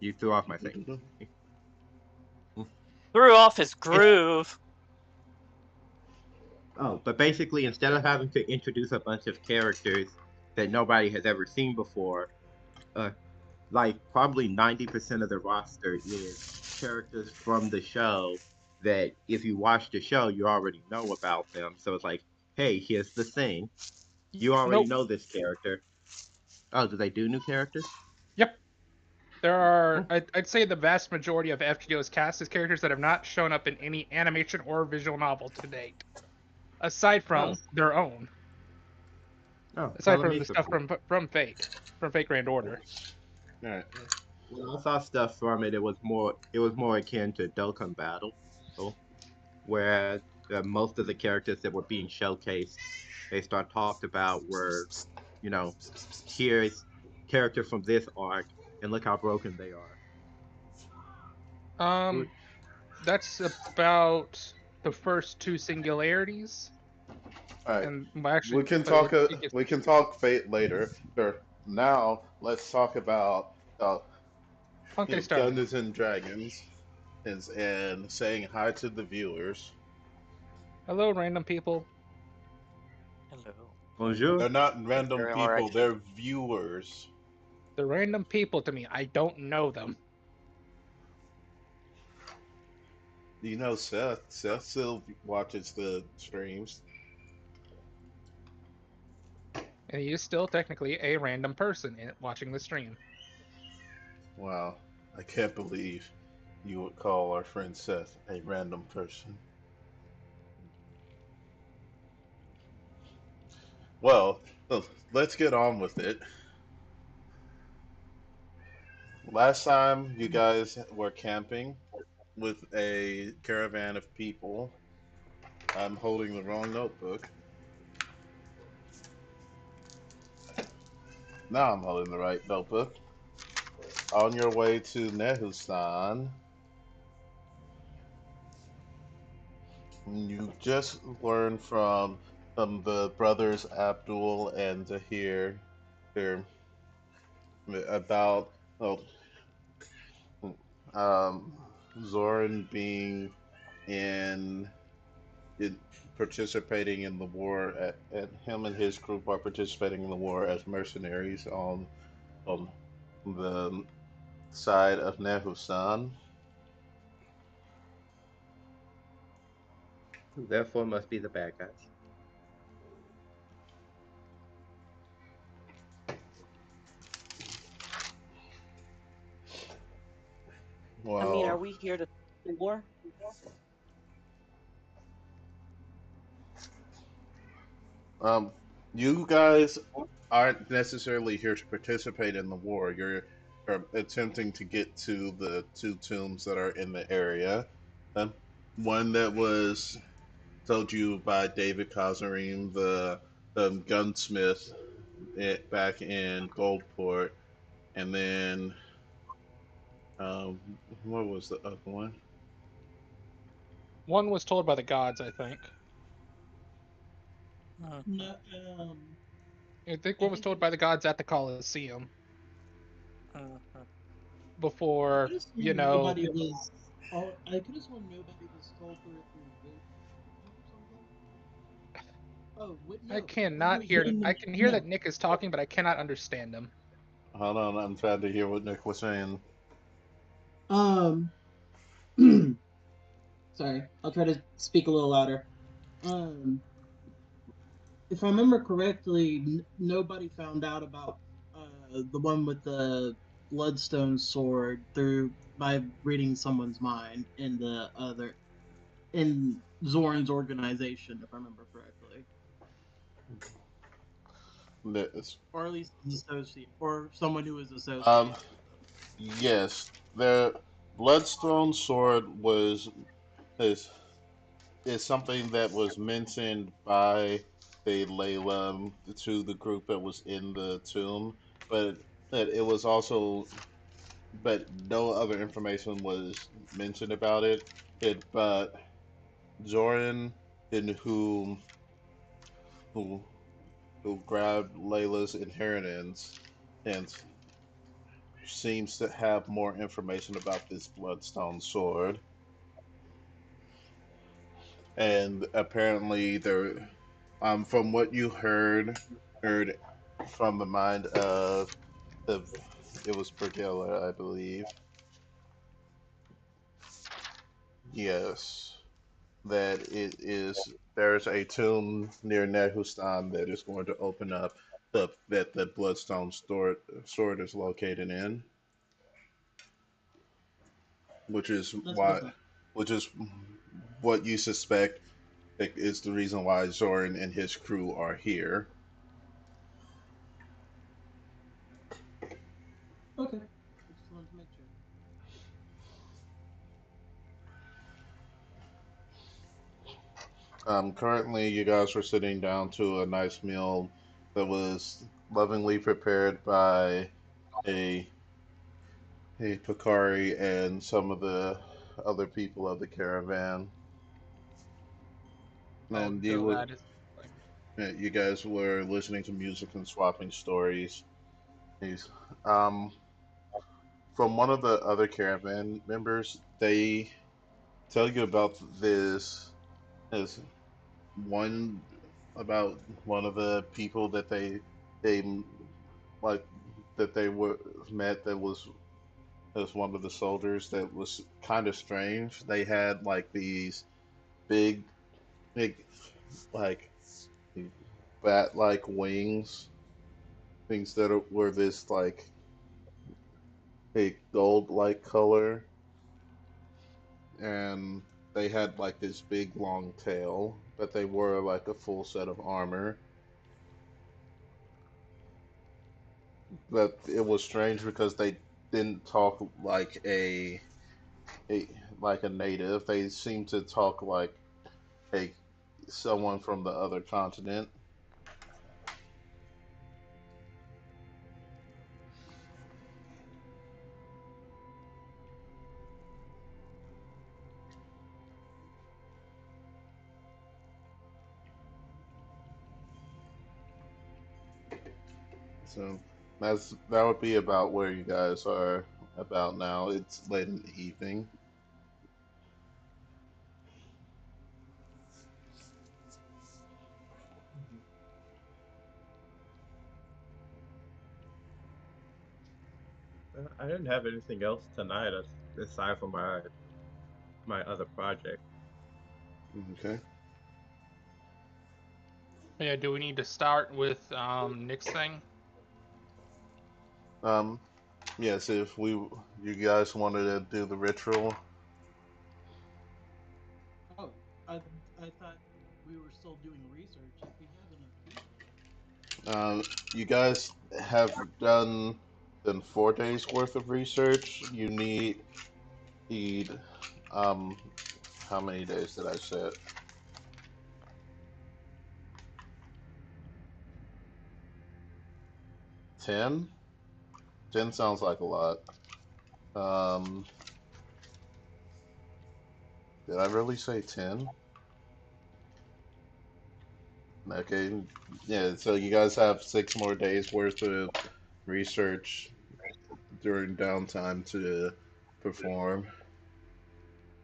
You threw off my thing. Threw off his groove. Oh, but basically, instead of having to introduce a bunch of characters that nobody has ever seen before, uh, like probably 90% of the roster is characters from the show that if you watch the show, you already know about them. So it's like, hey, here's the thing. You already Nope. know this character. Oh, do they do new characters? Yep. There are, Hmm. I'd say the vast majority of FGO's cast is characters that have not shown up in any animation or visual novel to date, aside Oh, from their own. oh, Aside color from me the some. stuff from Fate Grand Order. All right. When I saw stuff from it, it was more akin to Dokkan Battle, oh, where most of the characters that were being showcased, based on talked about, were, you know, here's character from this arc, and look how broken they are. Um, that's about the first two singularities, All right, and well, actually, we can but talk. it gets We can talk fate later. Sure. Now let's talk about okay. Started. Dungeons and Dragons and saying hi to the viewers. Hello, random people. Hello. Bonjour. They're not Like random there are people. actually. They're viewers. They're random people to me. I don't know them, You know Seth. Seth still watches the streams. and he is still technically a random person watching the stream. Wow, I can't believe you would call our friend Seth a random person. Well, let's get on with it. Last time you guys were camping with a caravan of people. I'm holding the wrong notebook. Now I'm holding the right notebook. On your way to Nehustan, you just learned from the brothers Abdul and Zahir here about um, Zoran being in, in participating in the war, and him and his group are participating in the war as mercenaries on the side of Nehusan. Therefore, must be the bad guys. I mean, are Well, we here to war? um, you guys aren't necessarily here to participate in the war. You're attempting to get to the two tombs that are in the area. Um, one that was told you by David Kazarim, the gunsmith back in Goldport, and then what was the other one? One was told by the gods, I think. Mhm, No, I think I one was think it told by was. the gods at the Colosseum mhm. I before, could have you sworn know. nobody was. Oh, I could have sworn nobody was told for it through vision or something. Oh, wait, I no. It cannot was hear. in I the can hear that no. Nick is talking, but I cannot understand him. Hold on, I'm trying to hear what Nick was saying. Um, sorry. I'll try to speak a little louder. Um, if I remember correctly, nobody found out about the one with the bloodstone sword through by reading someone's mind in the other in Zoran's organization, if I remember correctly, This. or at least an associate or someone who was Um, associated. yes, the Bloodstone sword is is something that was mentioned by the Layla to the group that was in the tomb, but that it was also, but no other information was mentioned about it. But Joran, in who who grabbed Layla's inheritance, and seems to have more information about this bloodstone sword, and apparently there, from what you heard from the mind of the, it was Brigilla, I believe. Yes, that it is. There's a tomb near Nehustan that is going to open up that the bloodstone sword is located in, which is That's what I why, thought. which is what you suspect is the reason why Zoran and his crew are here. Okay. I just wanted to make sure. Currently, you guys are sitting down to a nice meal that was lovingly prepared by a Pakari and some of the other people of the caravan. I'll And go that is you guys were listening to music and swapping stories. He's, um, from one of the other caravan members, they tell you about this one about one of the people that they like that they were met that was as one of the soldiers that was kind of strange. They had like these big big like bat like wings, things that were this like a gold like color, and they had like this big long tail, but they wore like a full set of armor. But it was strange because they didn't talk a like a native. They seemed to talk like a someone from the other continent. So that would be about where you guys are about now. It's late in the evening. I didn't have anything else tonight aside from my other project. Okay. yeah. Do we need to start with Nick's thing? Um. Yes. If you guys wanted to do the ritual, Oh, I thought we were still doing research. If we have enough you guys have done 4 days worth of research. You need um. How many days did I set? 10. 10 sounds like a lot. Um. Did I really say 10? Okay, yeah, so you guys have 6 more days worth of research during downtime to perform.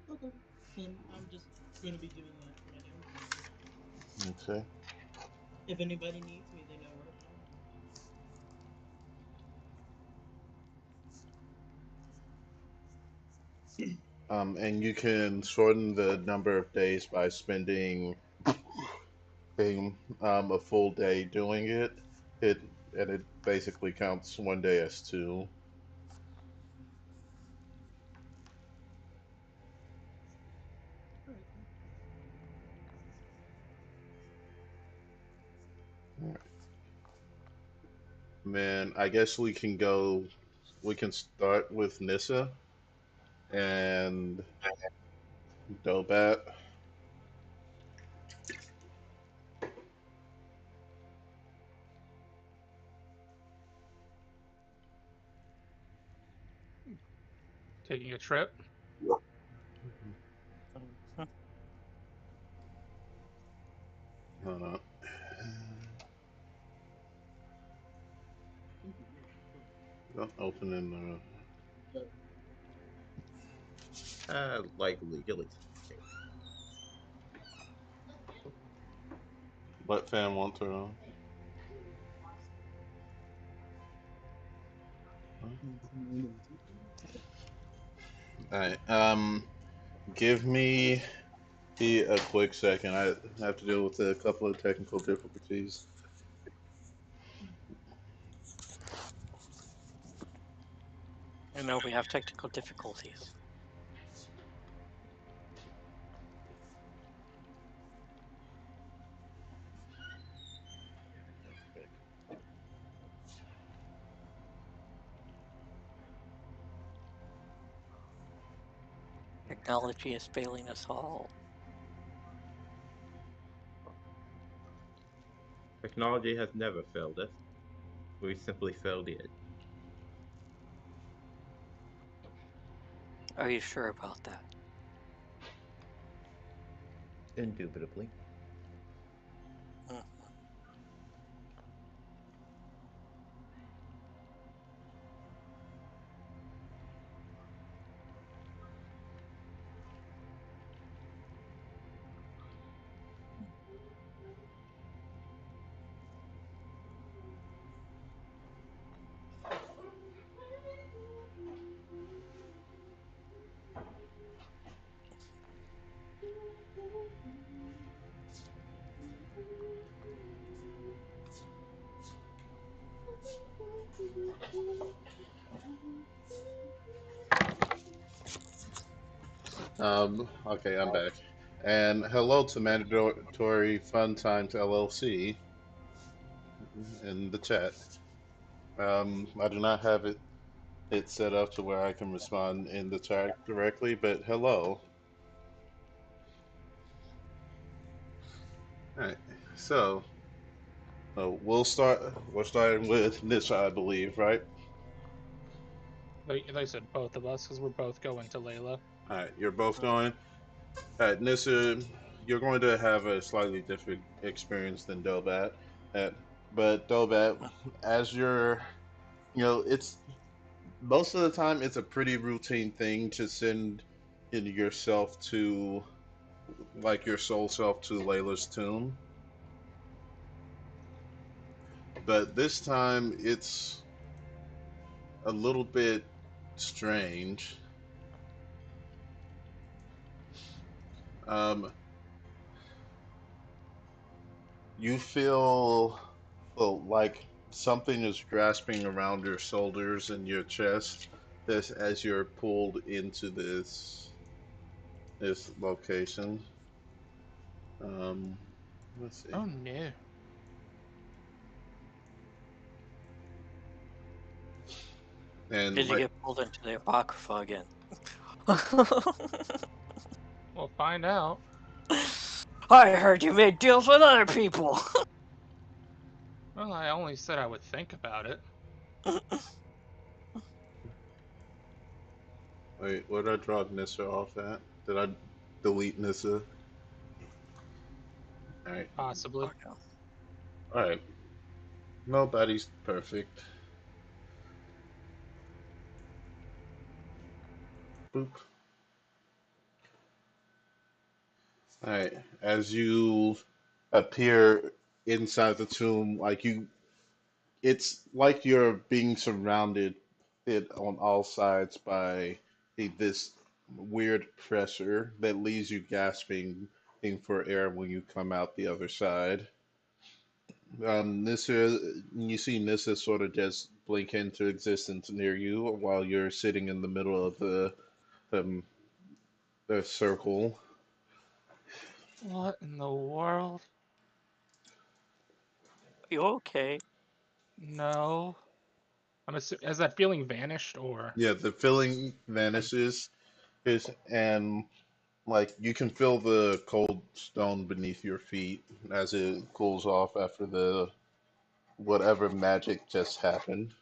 people. Okay. And I'm just going to be doing that when I get home. Okay. If anybody needs me, they know where to find me. And you can shorten the number of days by spending a full day doing it. It and it basically counts one day as two. All right. Then. And then I guess we can go. We can start with Nissa and Dobat. Taking a trip. Mhm. Uh, I think you would. Opening Like legally speaking. let fan want to. Alright. Give me a quick second. I have to deal with a couple of technical difficulties. I know we have technical difficulties. Technology is failing us all. Technology has never failed us. We simply failed it. Are you sure about that? Indubitably. Mm. Okay, I'm back. And hello to Mandatory Fun Times LLC in the chat. I do not have it set up to where I can respond in the chat directly, but hello. All right. So, we'll start. We're starting with Nisha, I believe, right? They said both of us because we're both going to Layla. All right. You're both going. All right, Nisha, you're going to have a slightly different experience than Dobat. Uh, but Dobat, as you're, it's most of the time it's a pretty routine thing to send in yourself to, like your soul self to Layla's tomb. But this time it's a little bit strange. Um, you feel, well, like something is grasping around your shoulders and your chest this as you're pulled into this location. Um, let's see. Oh no. And Did you like, get pulled into the Apocrypha again? We'll find out. I heard you made deals with other people. Well, I only said I would think about it. wait, where did I drop Nissa off at? Did I delete Nissa? All right, Possibly. Oh, no. all right. Nobody's perfect. Boop. All right. As you appear inside the tomb, it's like you're being surrounded it on all sides by this weird pressure that leaves you gasping for air when you come out the other side. Nissa, you see Nissa sort of just blink into existence near you while you're sitting in the middle of um, the circle. What in the world? You okay? No. Has that feeling vanished or? Yeah, the feeling vanishes, and like you can feel the cold stone beneath your feet as it cools off after the whatever magic just happened.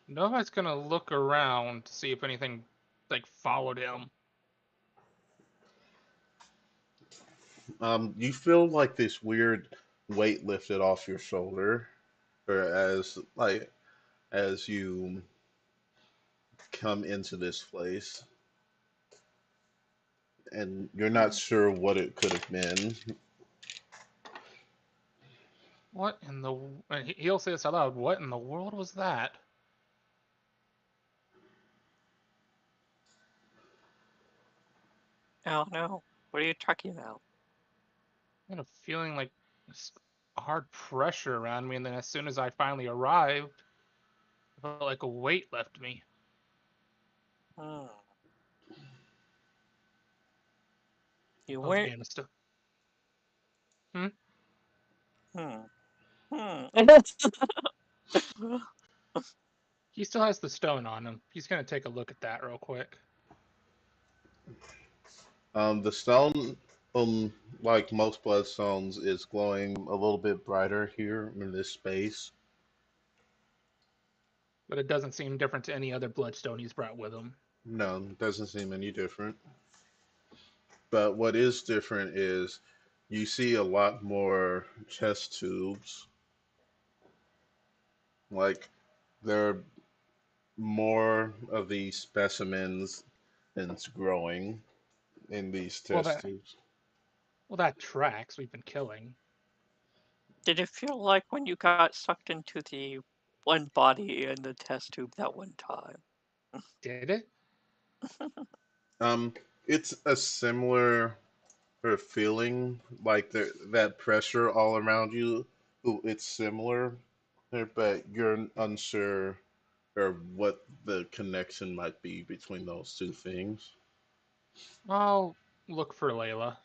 Nova's gonna look around to see if anything like followed him. You feel like this weird weight lifted off your shoulder. or as you come into this place, and you're not sure what it could have been. What in the? And he'll say this out loud. What in the world was that? Oh no. What are you talking about? I had a feeling like a hard pressure around me, and then as soon as I finally arrived, I felt like a weight left me. Hmm. You Oh, the weren't. game is still. Hmm. Hmm. Hmm. He still has the stone on him. He's gonna take a look at that real quick. The stone, like most bloodstones, is glowing a little bit brighter here in this space. But it doesn't seem different to any other bloodstone he's brought with him. No, it doesn't seem any different. But what is different is you see a lot more chest tubes. Like there are more of these specimens that's growing in these Well, test that tubes. well that tracks. We've been killing. Did it feel like when you got sucked into the one body in the test tube that one time? Did it? Um, it's a similar feeling, like that pressure all around you. It's similar, but you're unsure or what the connection might be between those two things. I'll look for Layla.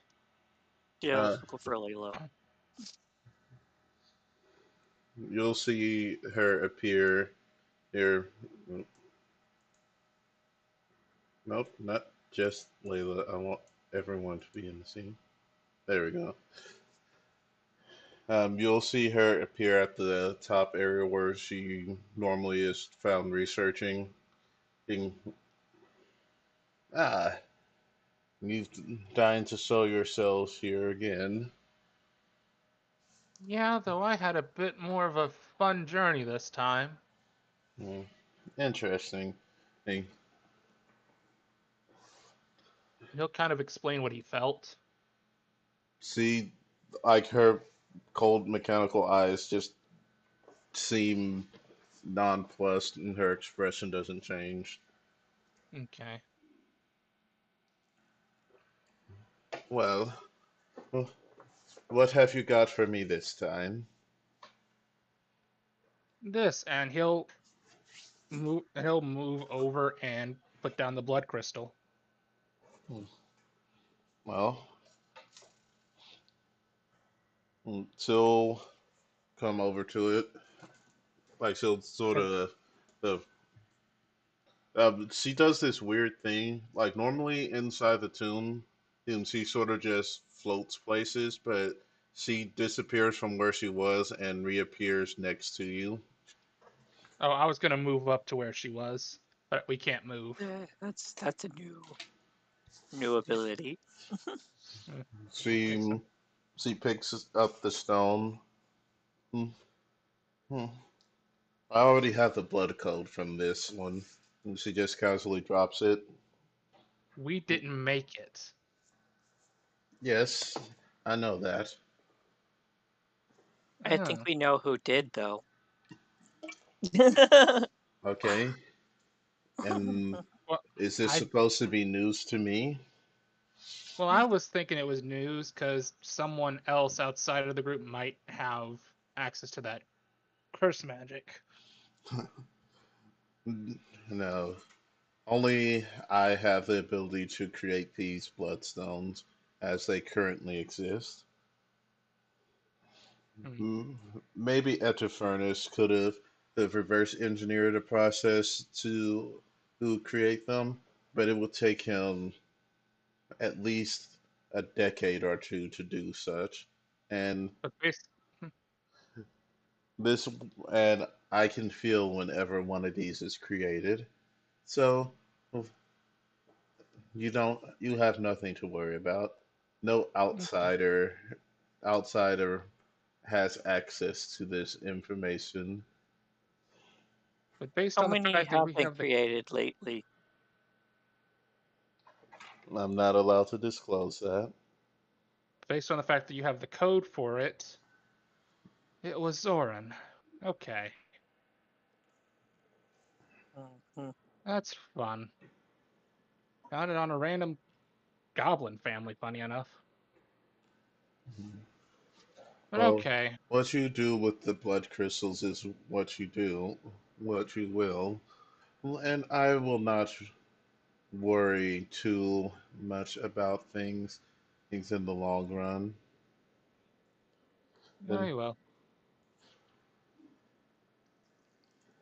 Yeah, Uh, let's go for Layla. you'll see her appear here. Nope, not just Layla. I want everyone to be in the scene. There we go. You'll see her appear at the top area where she normally is found researching. Being, ah, you've dying to show yourselves here again. Yeah, though I had a bit more of a fun journey this time. Hmm, interesting. Hey, He'll kind of explain what he felt. see, like her cold mechanical eyes just seem nonplussed, and her expression doesn't change. Okay. Well, what have you got for me this time? This, and he'll move over and put down the blood crystal. Hmm, well, she'll come over to it. Like she'll sort And of the she does this weird thing. Like normally inside the tomb, she sort of just floats places, but she disappears from where she was and reappears next to you. oh, I was gonna move up to where she was, but we can't move. That's a new ability. Mm, Okay, so She she picks up the stone. Hmm, hmm. I already have the blood code from this one. And she just casually drops it. we didn't make it. Yes, I know that. I think Oh. we know who did though. Okay. And Well, is this I supposed to be news to me? I was thinking it was news because someone else outside of the group might have access to that curse magic. No. Only I have the ability to create these bloodstones as they currently exist. Hmm. Mm, maybe Eternus could have reverse engineered a process to create them, but it would take him at least a decade or two to do such. And But based, this and I can feel whenever one of these is created. So you have nothing to worry about. No outsider has access to this information. But based How on the many fact that have we been have the created lately? I'm not allowed to disclose that. based on the fact that you have the code for it, it was Zoran. Okay, Mhm. that's fun. Found it on a random goblin family, funny enough. But Well, okay. what you do with the blood crystals is what you do, what you will. And I will not worry too much about things in the long run. And Very well.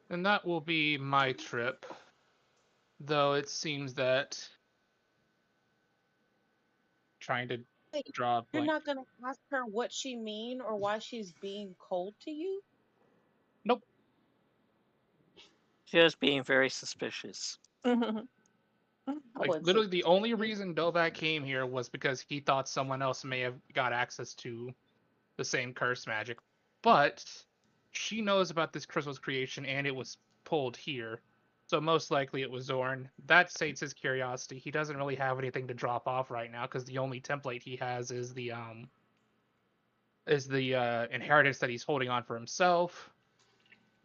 And that will be my trip. Though it seems that trying to Wait, draw a you're blank. not gonna ask her what she mean or why she's being cold to you? Nope. Just being very suspicious. I Like would literally the only suspicious. reason Dovak came here was because he thought someone else may have got access to the same curse magic. But she knows about this crystal's creation and it was pulled here. So most likely it was Zorn. That sates his curiosity. He doesn't really have anything to drop off right now because the only template he has is the inheritance that he's holding on for himself.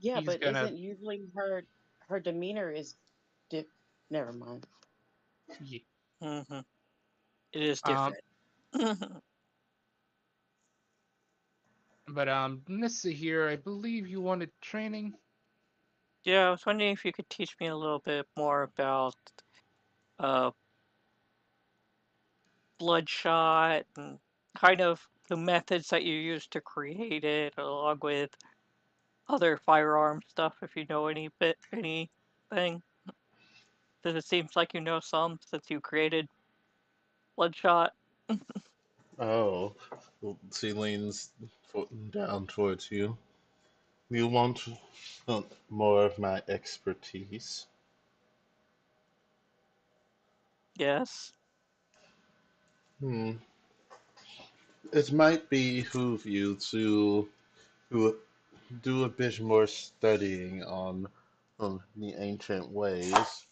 Yeah, He's but gonna isn't usually her demeanor is dip never mind. yeah. hmm It is Um different. but Nissa here, I believe you wanted training. Yeah, I was wondering if you could teach me a little bit more about uh, Bloodshot and kind of the methods that you use to create it, along with other firearm stuff, if you know anything. Because it seems like you know some since you created Bloodshot. oh, she leans down towards you. You want more of my expertise? Yes. Hmm. It might behoove you to do a bit more studying on the ancient ways,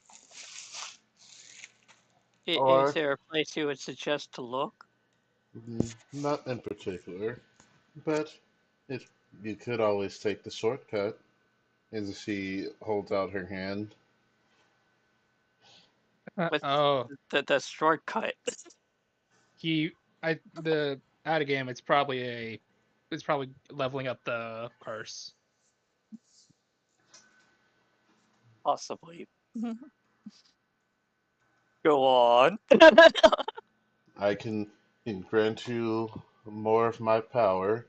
Is or there a place you would suggest to look? not in particular, but it you could always take the shortcut. As she holds out her hand. What's Oh, the shortcut? he I the out of game. It's probably leveling up the curse. Possibly. Go on. I can grant you more of my power.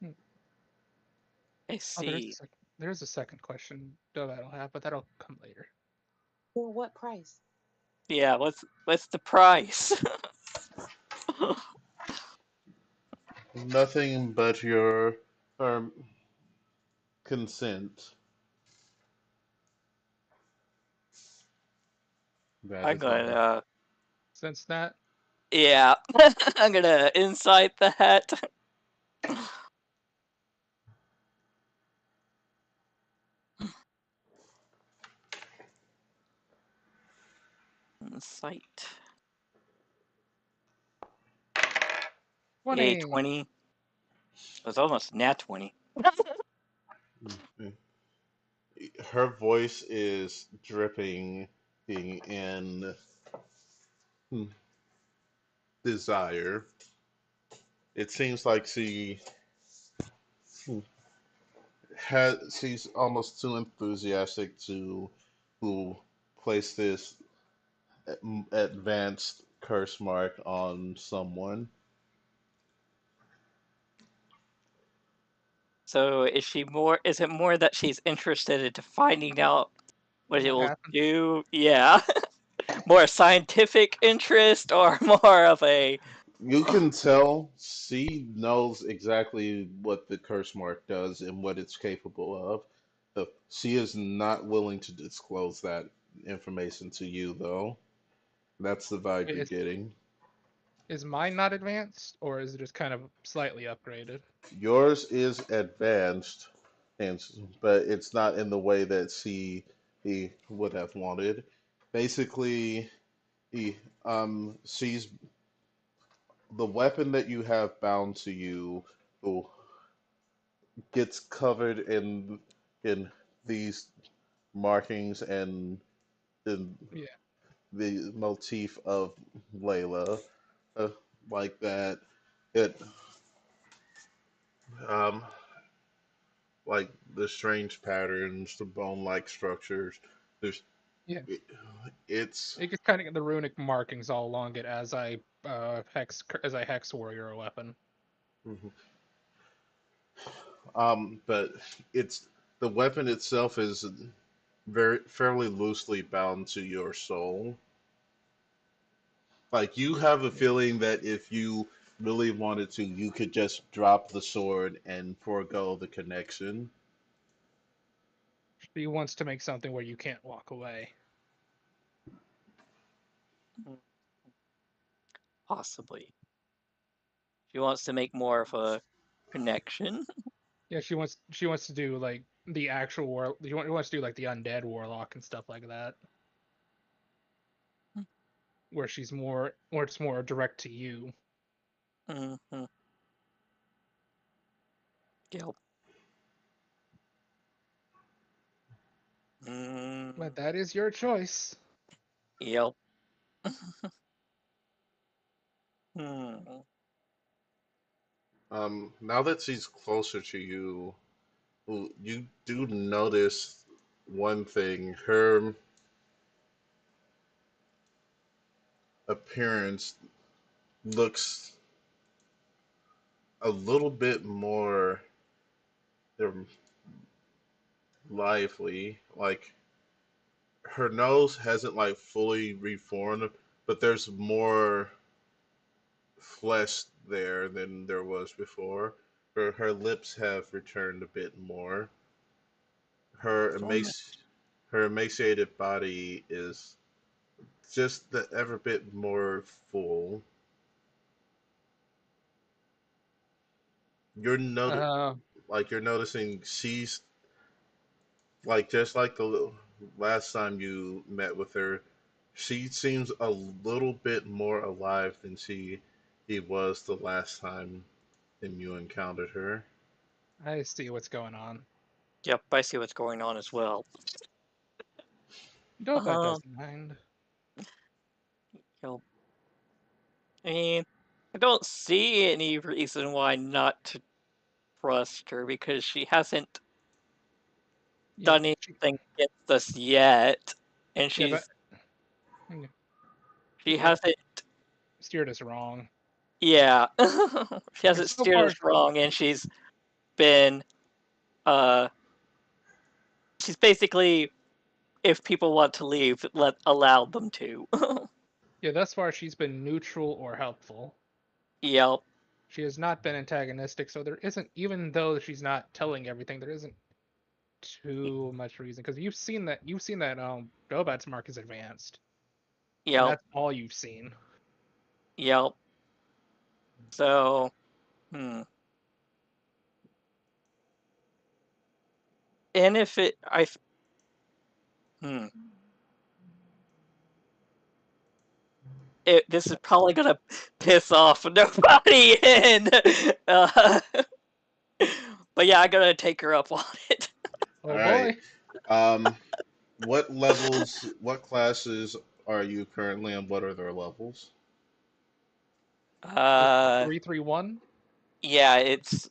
Hmm. I Oh, see. there's a second question that'll have, but that'll come later. For what price? Yeah, what's the price? Nothing but your um, consent. That I'm is all. gonna Since that, yeah. I'm gonna insight that. Insight. Yay, 20. 20. It was almost nat 20. Her voice is dripping in hmm, desire. It seems like hmm, she's almost too enthusiastic to place this advanced curse mark on someone. So is it more that she's interested into finding out what it What will happened? do? Yeah. More scientific interest or more of a You can tell she knows exactly what the curse mark does and what it's capable of. She is not willing to disclose that information to you, though. That's the vibe you're Is getting. Is mine not advanced, or is it just kind of slightly upgraded? Yours is advanced, and but it's not in the way that he would have wanted. Basically, he sees the weapon that you have bound to you who gets covered in these markings and in Yeah. the motif of Layla, uh, like that. It um like the strange patterns, the bone-like structures. There's Yeah. it, it's It gets kind of get the runic markings all along it as I hex warrior a weapon. mhm. But it's the weapon itself is very fairly loosely bound to your soul. Like you have a Yeah. feeling that if you really wanted to, you could just drop the sword and forego the connection. She wants to make something where you can't walk away. Mm, possibly. She wants to make more of a connection. Yeah, she wants to do like the actual war. She wants to do like the undead warlock and stuff like that, where it's more direct to you. Mm-hmm. Yep. But Mm, that is your choice. yep. Hmm. Now that she's closer to you, well, you do notice one thing. Her appearance looks a little bit more um, lively. Like her nose hasn't like fully reformed, but there's more flesh there than there was before. Her lips have returned a bit more. Her So I'm her emaciated body is just the ever bit more full. You're not Uh, like you're noticing she's like just like the last time you met with her, she seems a little bit more alive than he was the last time and you encountered her. I see what's going on. Yep, I see what's going on as well. Doba Um, doesn't mind. yep. I mean, I don't see any reason why not to trust her because she hasn't Yeah, done anything against us yet, and yeah, but she yeah, hasn't. steered us wrong. Yeah, she And hasn't so steered us far, wrong, and been uh, she's basically, if people want to leave, allow them to. yeah, thus far she's been neutral or helpful. Yep, She has not been antagonistic, so there isn't, even though she's not telling everything, there isn't too much reason because you've seen that Dobat's mark is advanced, and yep, that's all you've seen. yep. So, hmm. And if it, hmm. This is probably gonna piss off nobody in. Uh, but yeah, I'm gonna take her up on it. All Oh right. boy, Um, what levels, what classes are you currently and what are their levels? Uh, 3-3-1, yeah, it's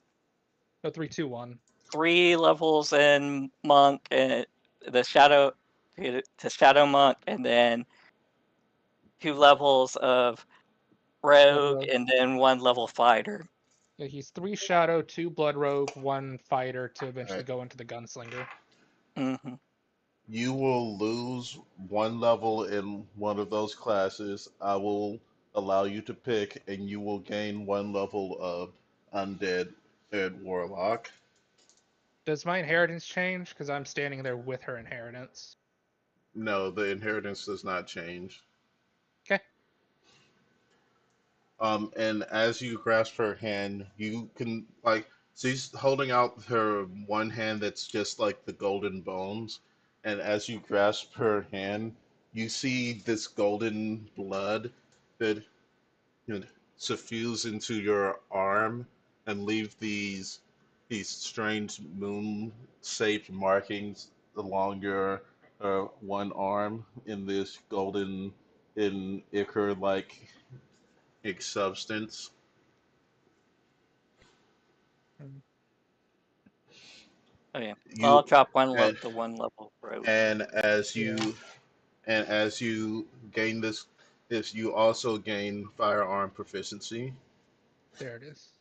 no 3-2-1. 3 levels in monk and the shadow to shadow monk, and then 2 levels of Blood rogue, Rogue. and then 1 level fighter. Yeah, he's 3 Shadow, 2 Blood Rogue, 1 Fighter to All eventually right. go into the Gunslinger. Hmm. You will lose one level in one of those classes. I will allow you to pick, and you will gain one level of undead and warlock. Does my inheritance change? Because I'm standing there with her inheritance. No, the inheritance does not change. Okay. And as you grasp her hand, you can like she's holding out her one hand that's just like the golden bones, and as you grasp her hand, you see this golden blood that you know, suffuse into your arm and leave these strange moon-shaped markings along your one arm in this golden in ichor-like substance. Mm. Okay. Well, I'll You drop and the one level road. and as Yeah, you and as you gain this, if you also gain firearm proficiency. there it is.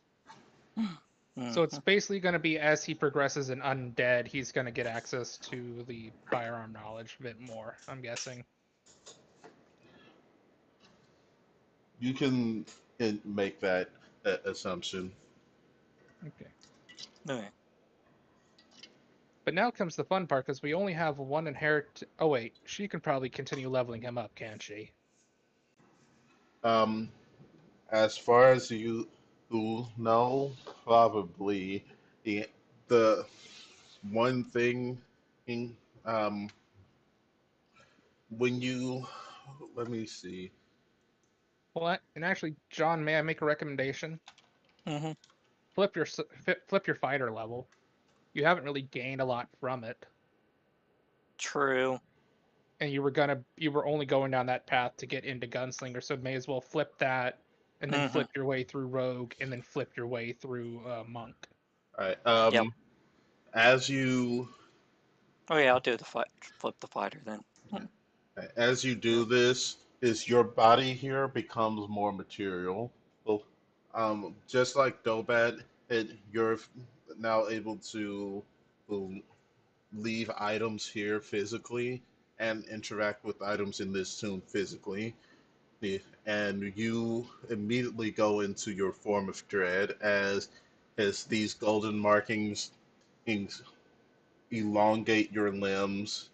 So it's Mm-hmm. basically going to be as he progresses in undead, he's going to get access to the firearm knowledge a bit more, I'm guessing. You can make that assumption. Okay. Okay. But now comes the fun part because we only have one inherit. Oh wait, she can probably continue leveling him up, can't she? Um, as far as you who know, probably the the one thing in, um when you let me see. Well, and actually, John, may I make a recommendation? Mm-hmm. Flip your fighter level. You haven't really gained a lot from it, True. and you were only going down that path to get into gunslinger, so may as well flip that, and then Mm-hmm. flip your way through rogue, and then flip your way through monk. All right. Yep. As you Oh yeah, I'll do the flip the fighter then. as you do this, is your body here becomes more material. Well, just like Dobat, you're now able to um, leave items here physically and interact with items in this tomb physically. And you immediately go into your form of dread as these golden markings elongate your limbs,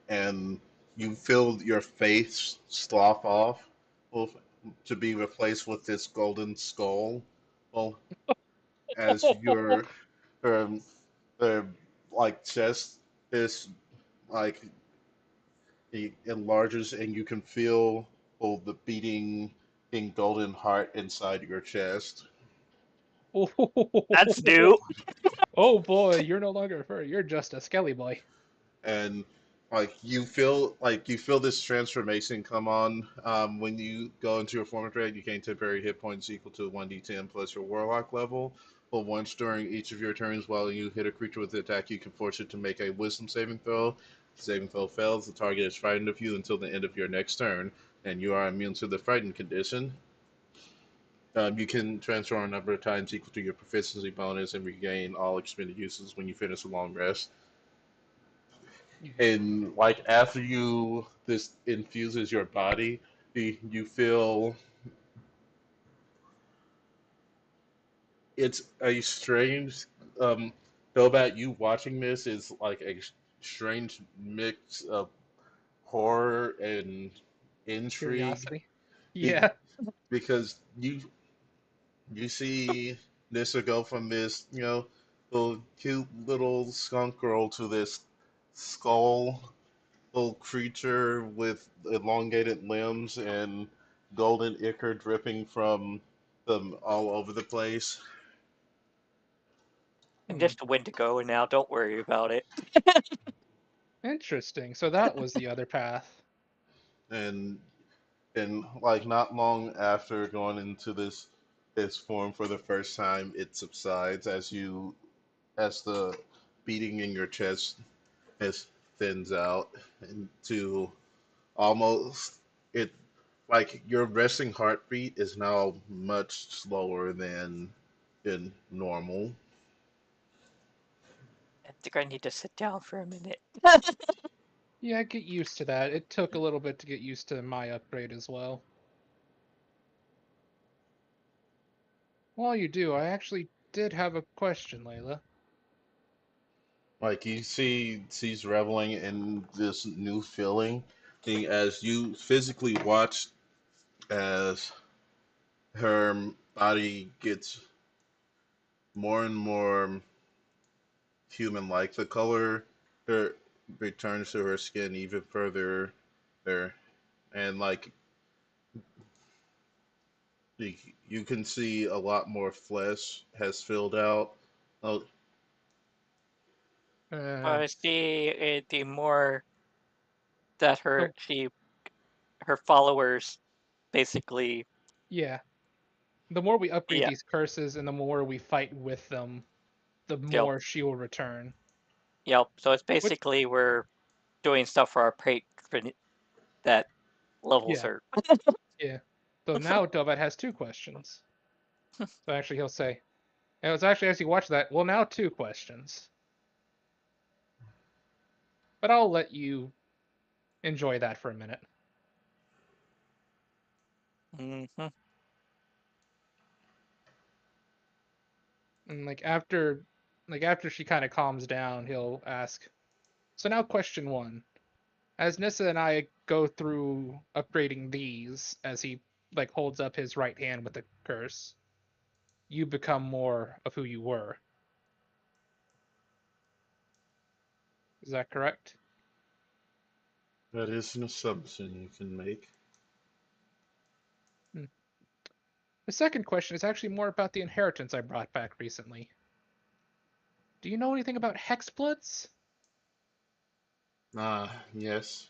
and you feel your face slough off, well, to be replaced with this golden skull. Well, as your um, uh, like chest is like it enlarges, and you can feel, well, the beating in golden heart inside your chest. That's new. Oh boy, you're no longer a furry. You're just a skelly boy. And you feel this transformation come on when you go into your form of dread. You gain temporary hit points equal to 1d10 plus your warlock level. But once during each of your turns while you hit a creature with the attack, you can force it to make a wisdom saving throw. If the saving throw fails, the target is frightened of you until the end of your next turn, and you are immune to the frightened condition. You can transform a number of times equal to your proficiency bonus and regain all expended uses when you finish a long rest. And like after you this infuses your body, you feel it's a strange though about you watching this is like a strange mix of horror and intrigue Curiosity. be- Yeah. because you see Nissa go from this, little cute little skunk girl to this skull little creature with elongated limbs and golden ichor dripping from them all over the place. And Hmm. just a Wendigo, and now don't worry about it. Interesting. So that was the other path. And like not long after going into this form for the first time, it subsides as the beating in your chest as thins out into almost it like your resting heartbeat is now much slower than normal. I think I need to sit down for a minute. Yeah, get used to that. It took a little bit to get used to my upgrade as well. While you do, I actually did have a question, Layla. Like you see, she's reveling in this new feeling, as you physically watch as her body gets more and more human-like. The color her returns to her skin even further there, and like you can see a lot more flesh has filled out. Oh, Uh, I see the more that the her followers basically, yeah, the more we upgrade yeah, these curses and the more we fight with them, the yep, more she will return. yep. So it's Which basically we're doing stuff for our patron that levels yeah, her. yeah. So now Dovet has two questions. So actually he'll say, and it's actually as you watch that, well now two questions. But I'll let you enjoy that for a minute. Hmm. And like after she kind of calms down, he'll ask, so now question one. As Nissa and I go through upgrading these, as he like holds up his right hand with the curse, you become more of who you were. Is that correct? that is an assumption you can make. Hmm. The second question is actually more about the inheritance I brought back recently. Do you know anything about hexbloods? Ah, yes.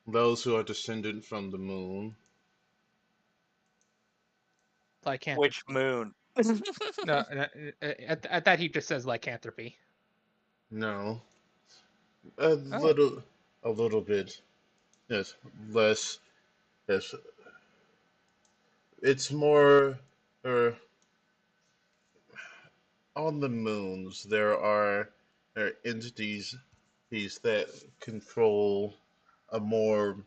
Those who are descendant from the moon. Which Lycanthropy. moon? No, at that he just says lycanthropy. No. A Oh, little, a little bit. Yes, less. Yes, it's more. Er, on the moons, there are entities these that control a more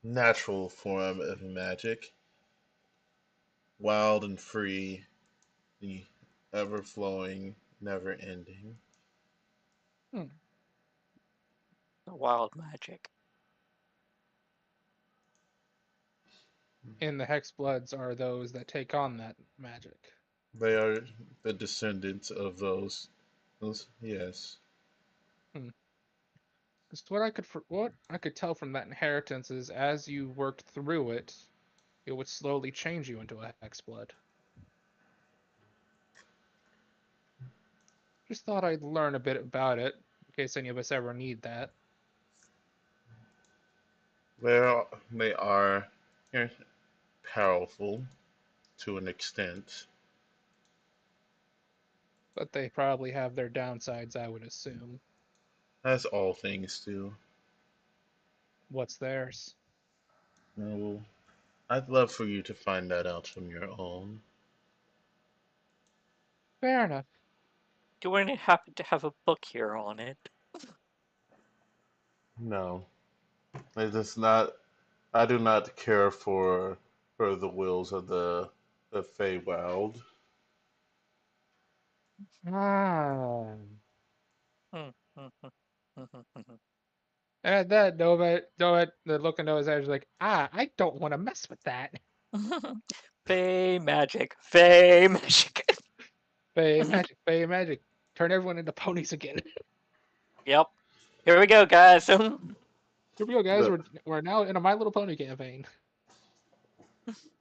natural form of magic, wild and free, the ever flowing, never ending. hmm. Wild magic. And the hexbloods are those that take on that magic. They are the descendants of those yes. Hmm. Because what I could tell from that inheritance is as you worked through it, it would slowly change you into a hexblood. Just thought I'd learn a bit about it in case any of us ever need that. They are eh, powerful to an extent. But they probably have their downsides, I would assume. As all things do. What's theirs? Well, I'd love for you to find that out from your own. Fair enough. Do we happen to have a book here on it? No, it is not. I do not care for the wills of the Feywild. Ah. Hmm, hmm, hmm, hmm, hmm, hmm. And at that, Nova, the look in Nova's eyes is like, I don't want to mess with that. Fey magic. Fey magic. Fey magic, Fey magic. Turn everyone into ponies again. Yep. Here we go, guys. Here we go, guys. But, We're now in a My Little Pony campaign.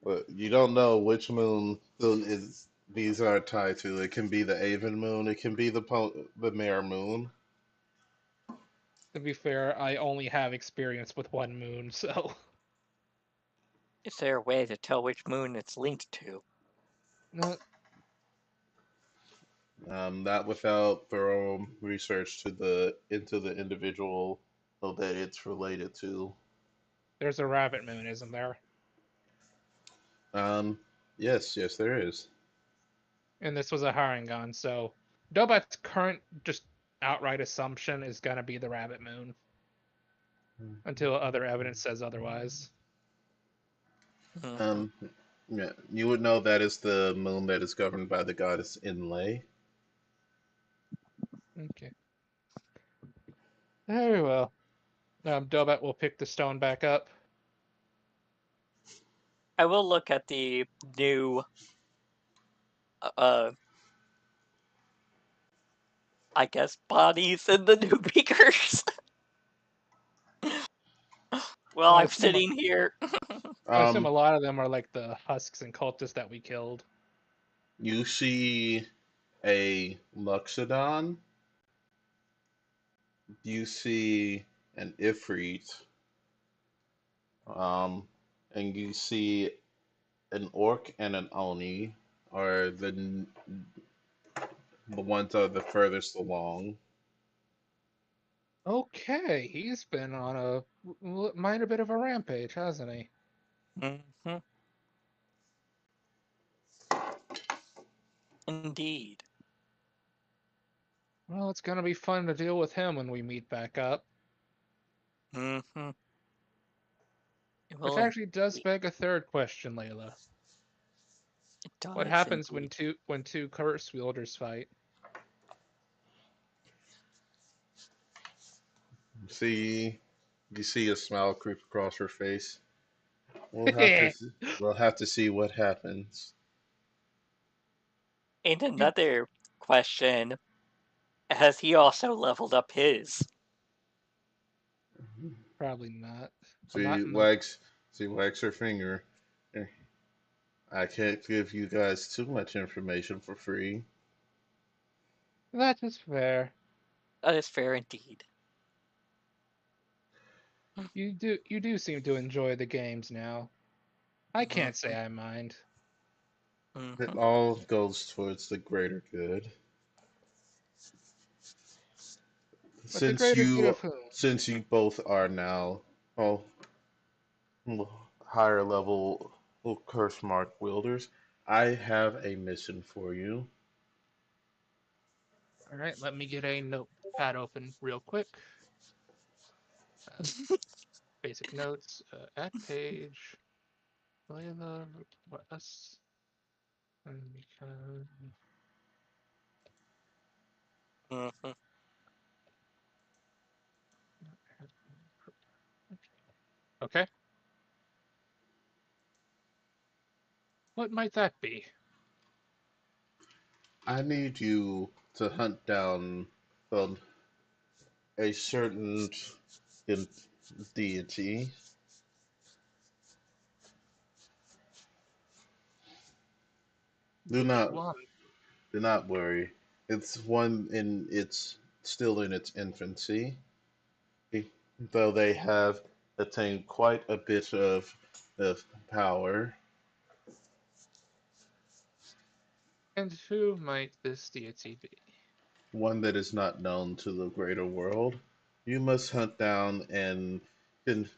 but you don't know which moon is these are tied to. It can be the Avon moon. It can be the Mare moon. To be fair, I only have experience with one moon, so Is there a way to tell which moon it's linked to? no, Not without thorough research to the into the individual that it's related to. there's a rabbit moon, isn't there? Um, yes, there is. And this was a Harangon, so Dobat's current just outright assumption is gonna be the rabbit moon until other evidence says otherwise. Hmm. Um, yeah, you would know that is the moon that is governed by the goddess Inlay. Okay. Very well. Dobat will pick the stone back up. I will look at the new, uh, I guess, bodies in the new beakers. Well, I I'm assume sitting here. I assume a Um, lot of them are like the husks and cultists that we killed. you see a Luxodon. You see an Ifrit. Um, and you see an Orc and an Oni are the ones that are the furthest along. Okay, he's been on a minor bit of a rampage, hasn't he? Mhm. Indeed. Well, it's gonna be fun to deal with him when we meet back up. Mm-hmm. Which Well, actually does beg a third question, Layla. it What does happens when indeed. two curse wielders fight? See, you see a smile creep across her face. We'll have to we'll have to see what happens. And You another question, has he also leveled up his? probably not. Well, not She in the. wags she wags her finger. I can't give you guys too much information for free. That is fair. That is fair indeed. You do seem to enjoy the games now. I can't Mm-hmm. say I mind. It Mm-hmm. all goes towards the greater good. But the Since greater good you of whom? since you both are now well higher level curse mark wielders, I have a mission for you. All right, let me get a notepad open real quick. Uh, basic notes at page. Layla requests. Mm-hmm. Okay, what might that be? I need you to hunt down um, a certain in- deity. Do Which not one? do not worry. It's one in it's still in its infancy, though they have attained quite a bit of power. And who might this deity be? One that is not known to the greater world. You must hunt down and can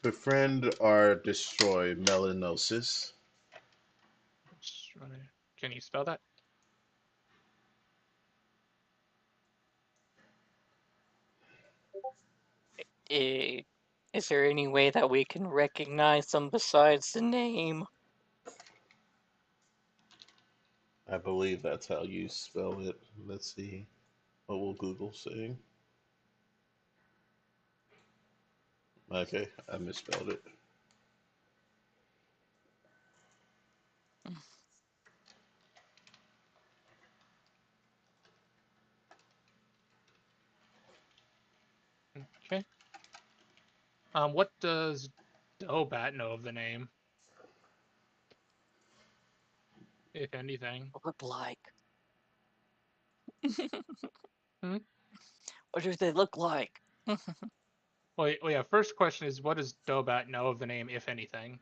befriend or destroy Melanosis. Can you spell that? Is there any way that we can recognize them besides the name? I believe that's how you spell it. Let's see. What will Google say? Okay, I misspelled it. Okay. What does Dobat know of the name, if anything? Look like? Hmm? What do they look like? Well, yeah. First question is, what does Dobat know of the name, if anything?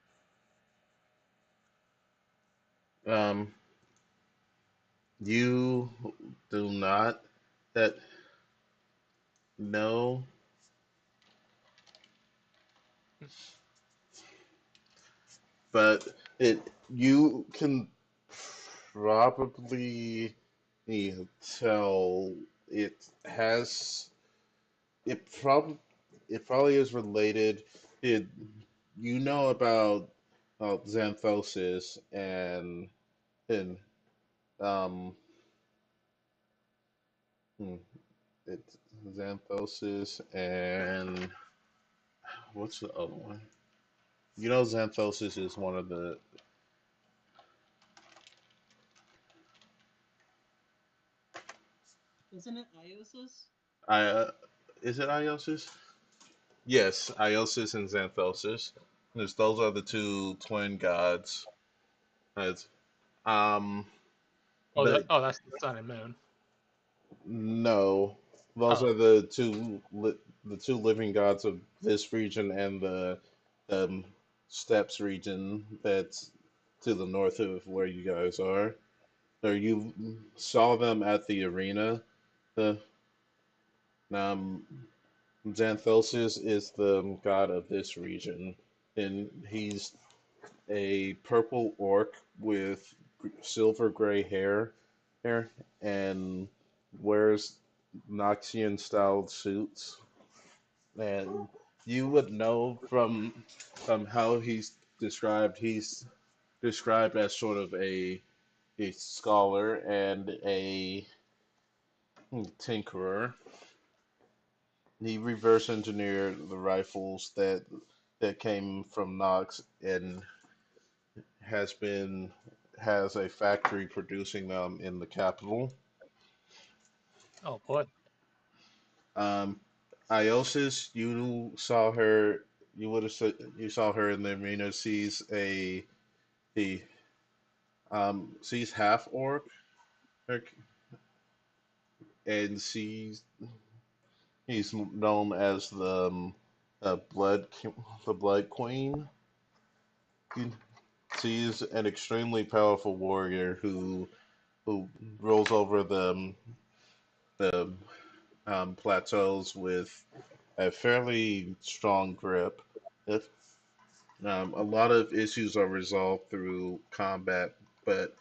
Um, you do not that know, but it you can probably tell it has it it probably is related. It you know about Xanthosis and um hmm, it's Xanthosis and what's the other one? You know, Xanthosis is one of the. Isn't it Iosis? I is it Iosis? Yes, Iosis and Xanthosis. Those are the two twin gods. It's, um, but That's the sun and moon. no, those Oh, are the two living gods of this region and the um, steppes region that's to the north of where you guys are. Or you saw them at the arena. The um, Xanthosis is the god of this region, and he's a purple orc with silver gray hair, and wears Noxian styled suits. And you would know from how he's described as sort of a scholar and a tinkerer. He reverse engineered the rifles that came from Nox and has been has a factory producing them in the capital. oh boy. Um, Iosis, you saw her in the arena. The she's half orc, and he's known as uh, blood the Blood Queen. You- She's an extremely powerful warrior who rolls over the plateaus with a fairly strong grip. If A lot of issues are resolved through combat, but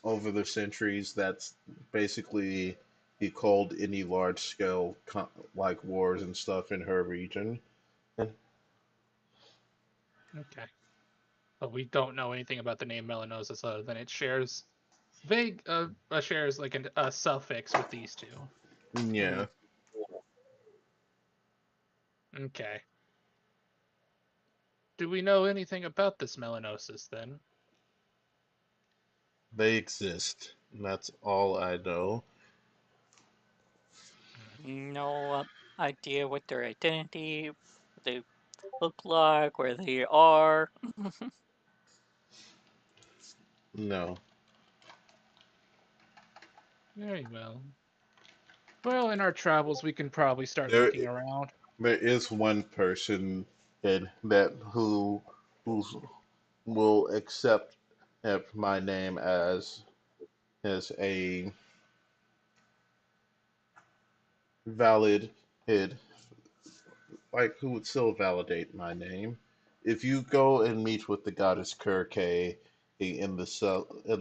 over the centuries, that's basically he called any large scale like wars and stuff in her region. Okay. But we don't know anything about the name Melanosis other than it shares shares like a suffix with these two. Hmm. Yeah, Okay. Do we know anything about this Melanosis then? they exist. And that's all I know. No idea what their identity, what they look like, where they are. No, Very well. Well, in our travels, we can probably start there looking around. there is one person that who will accept my name as a valid id, like who would still validate my name. If you go and meet with the goddess Kirke in the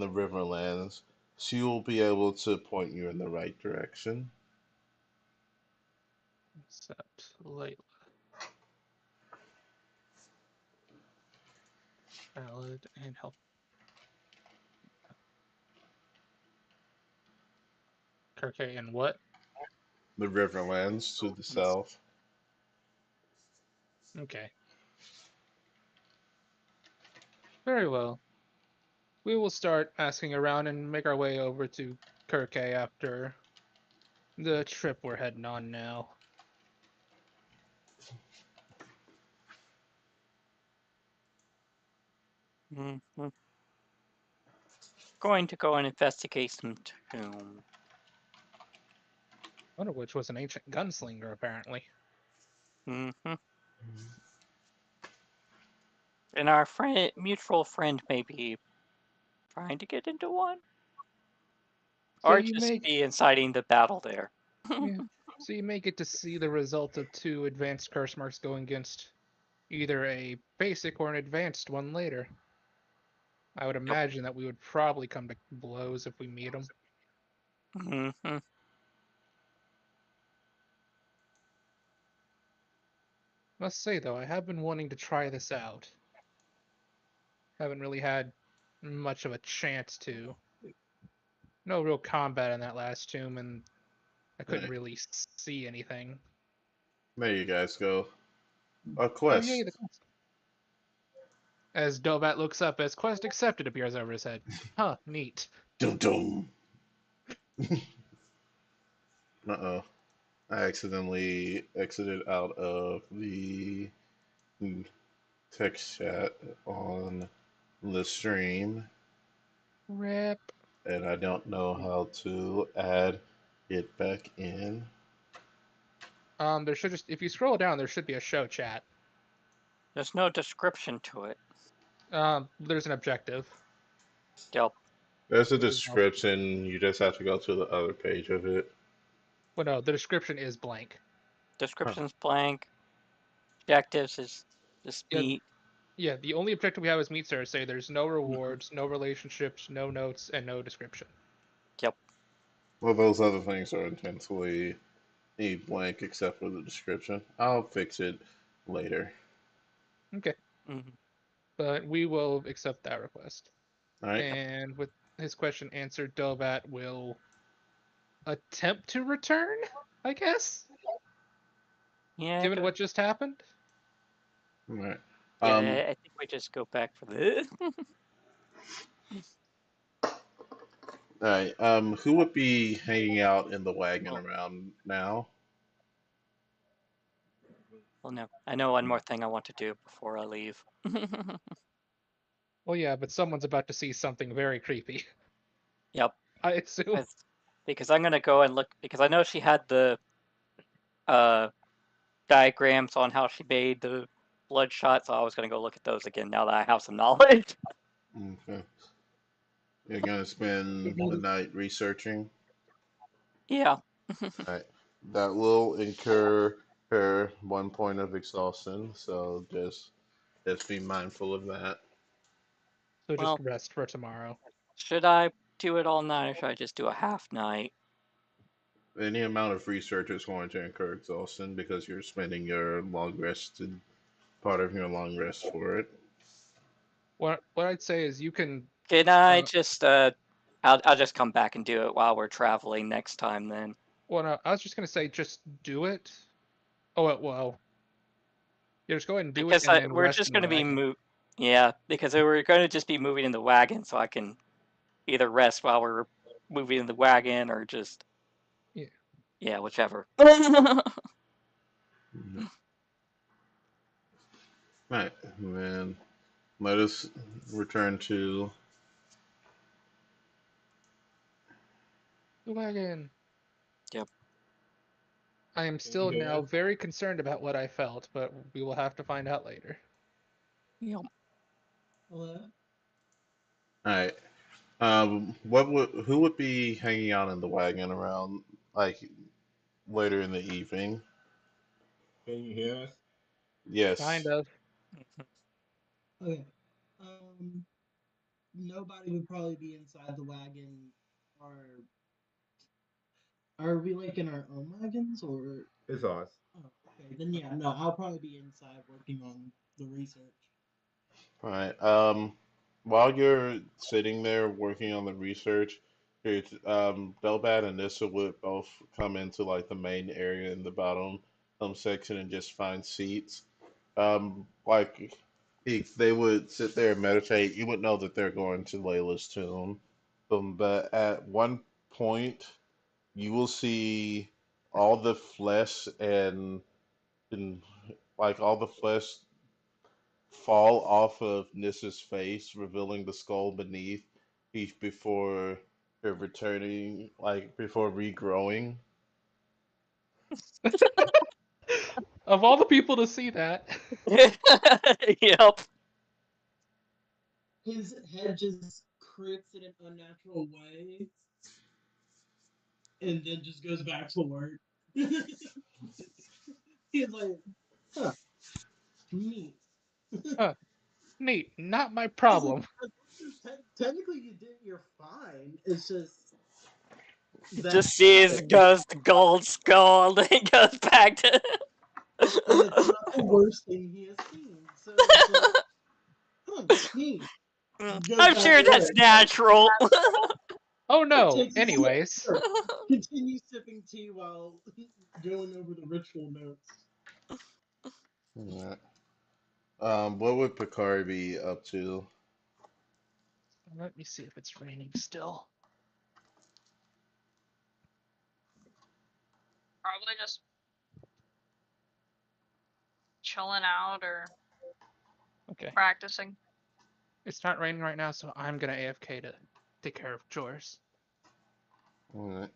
Riverlands, she will be able to point you in the right direction. Except Layla. Valid and help. Okay, and what? The Riverlands to the south. Okay. Very well. We will start asking around and make our way over to Kirke after the trip we're heading on now. Mhm. Going to go and investigate some tombs. One of which was an ancient gunslinger, apparently. Hmm. And our mutual friend may be trying to get into one, So or you just may be inciting the battle there. yeah, so you may get to see the result of two advanced curse marks going against either a basic or an advanced one later. I would Yep. imagine that we would probably come to blows if we meet them. Hmm. Must say though, I have been wanting to try this out. Haven't really had much of a chance to. No real combat in that last tomb, and I couldn't There, really see anything. there you guys go. A Oh yay, quest. the As Dobat looks up as quest accepted appears over his head. Huh, neat. Dum dum. Uh-oh. I accidentally exited out of the text chat on the stream, Rip. and I don't know how to add it back in. There should just if you scroll down, there should be a show chat. There's no description to it. There's an objective. Yep. There's a There you go. description. You just have to go to the other page of it. Well, no, the description is blank. Description's blank. Objectives is just Yeah, meat. yeah. The only objective we have is meet Sarah. Say there's no rewards, no relationships, no notes, and no description. Yep. Well, those other things are intentionally blank except for the description. I'll fix it later. Okay, Mm-hmm. but we will accept that request. All right. And with his question answered, Dobat will attempt to return, I guess, Yeah. given what just happened. All right. Yeah, I think we just go back for this. All right. Who would be hanging out in the wagon Oh. around now? Well, no. I know one more thing I want to do before I leave. Well, yeah, but someone's about to see something very creepy. Yep. I assume. Because I'm gonna go and look, because I know she had the diagrams on how she made the bloodshot, so I was gonna go look at those again now that I have some knowledge. Okay. You're gonna spend the night researching. Yeah. All right. That will incur her 1 point of exhaustion, so just be mindful of that. So Well, just rest for tomorrow. should I do it all night or should I just do a half night? Any amount of research is going to incur exhaustion because you're spending your long rested part of your long rest for it. What I'd say is you can. Can I just I'll just come back and do it while we're traveling next time then. Well, no, I was just gonna say just do it. Oh well. Yeah, just go ahead and do it Because and then we're rest just in the gonna be wagon. yeah, because we're gonna just be moving in the wagon, so I can either rest while we're moving in the wagon or just yeah, whichever. Right, and then let us return to The wagon. Yep. I am still now very concerned about what I felt, but we will have to find out later. Yep. Hello? all right. Who would be hanging out in the wagon around like later in the evening? Can you hear us? Yes. Kind of. Okay. Nobody would probably be inside the wagon. Are we like in our own wagons or? It's ours. Oh, okay. Then yeah, no, I'll probably be inside working on the research. All right. While you're sitting there working on the research, Belbat and Nissa would both come into like the main area in the bottom section and just find seats. Like if they would sit there and meditate, you would know that they're going to Layla's tomb. But at one point, you will see all the flesh and like all the flesh fall off of Nissa's face, revealing the skull beneath before her returning, like before regrowing. Of all the people to see that. Yep. His head just crits in an unnatural way, and then just goes back to work. He's like, huh, neat. Neat, not my problem. Technically, you're fine. It's just that Just sees goes to gold skull, then goes back to. and it's not the worst thing he has seen. So it's like, huh, neat. Goes I'm back sure to that's work. natural. Oh no. Takes a Anyways. sip. Continue sipping tea while going over the ritual notes. Yeah. What would Picard be up to? Let me see if it's raining still. Probably just chilling out or Okay. practicing. It's not raining right now, so I'm gonna AFK to take care of chores. Alright.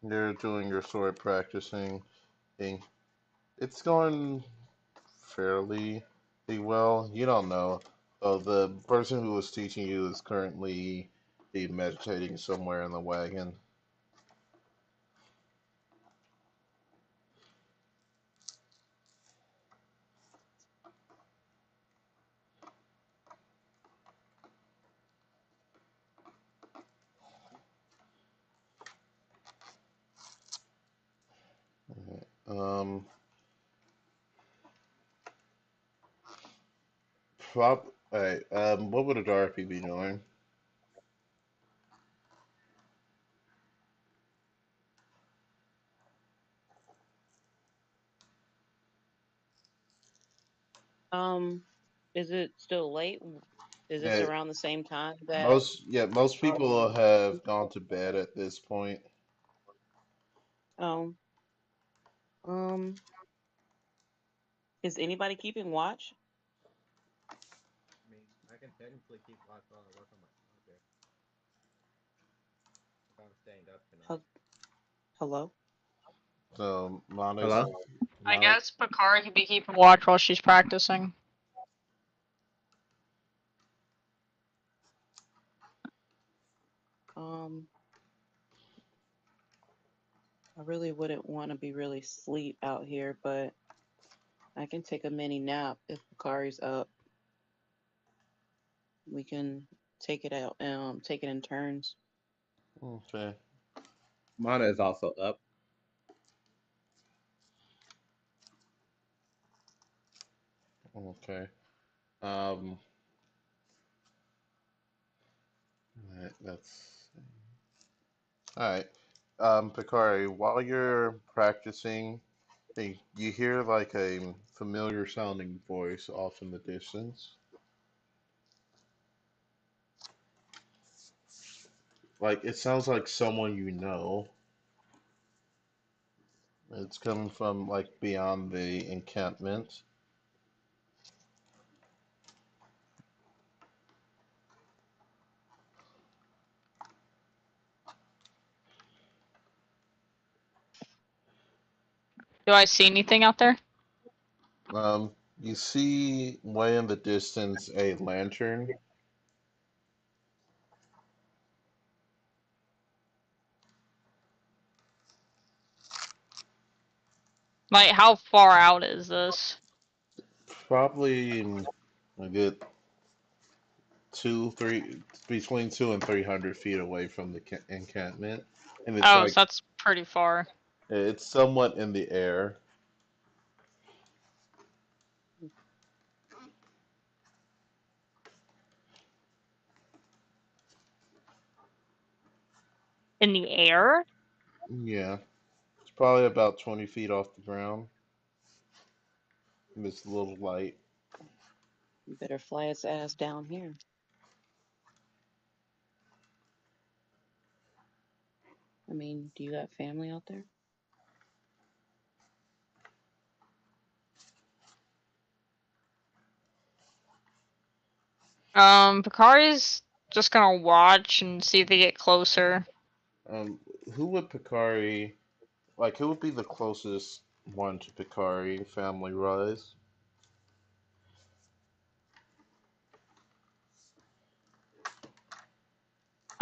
You're doing your sword practicing. Thing. It's going fairly well. You don't know. The person who was teaching you is currently meditating somewhere in the wagon. Alright. Alright. What would a Darpy be doing? Um, is it still late? Is this Yeah, around the same time that most people um have gone to bed at this point. um um is anybody keeping watch? I mean, I can technically keep watch while I work on my project if I'm staying up tonight. Hello? So Mona's Hello? I Mona. guess Picard could be keeping watch while she's practicing. Um, I really wouldn't want to be really sleep out here, but I can take a mini nap if Bakari's up. We can take it out, take it in turns. Okay. Mana is also up. Okay. Um. That's all right. Picari, while you're practicing, you hear like a familiar sounding voice off in the distance. Like it sounds like someone you know. It's coming from like beyond the encampment. Do I see anything out there? You see way in the distance a lantern. Like, how far out is this? Probably a good 2, 3, between 200 and 300 feet away from the encampment, and it's Oh, like so that's pretty far. it's somewhat in the air. In the air? Yeah, it's probably about 20 feet off the ground. And it's a little light. You better fly its ass down here. I mean, do you got family out there? Picari's just gonna watch and see if they get closer. Um, who would Picari like? Who would be the closest one to Picari family wise?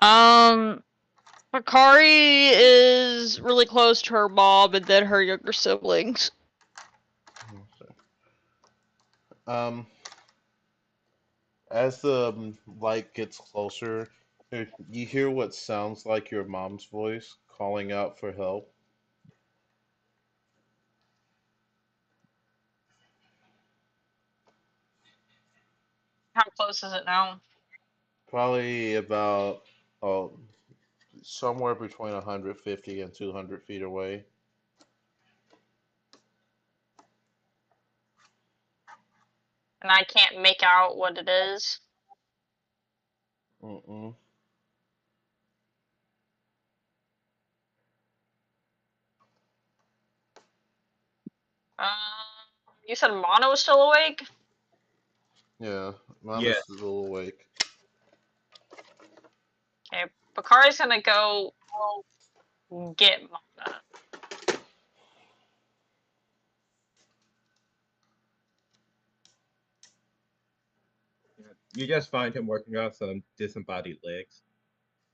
Um, Picari is really close to her mom and then her younger siblings. Um, as the light gets closer, you hear what sounds like your mom's voice calling out for help. How close is it now? Probably about oh, somewhere between 150 and 200 feet away. and I can't make out what it is. Mm-mm. You said Mono is still awake? Yeah, mine Yeah. is still awake. Okay, Bakari's gonna go get Mana. You just find him working on some disembodied legs.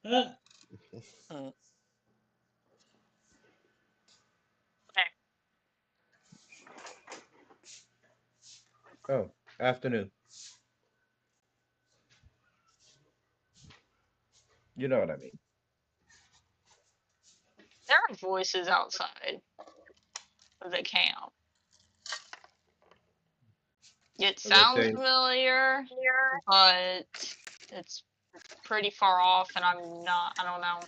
Ah, Mm. Okay. Oh, afternoon. You know what I mean. There are voices outside of the camp. It Are they sounds saying? familiar, but it's pretty far off, and I don't know.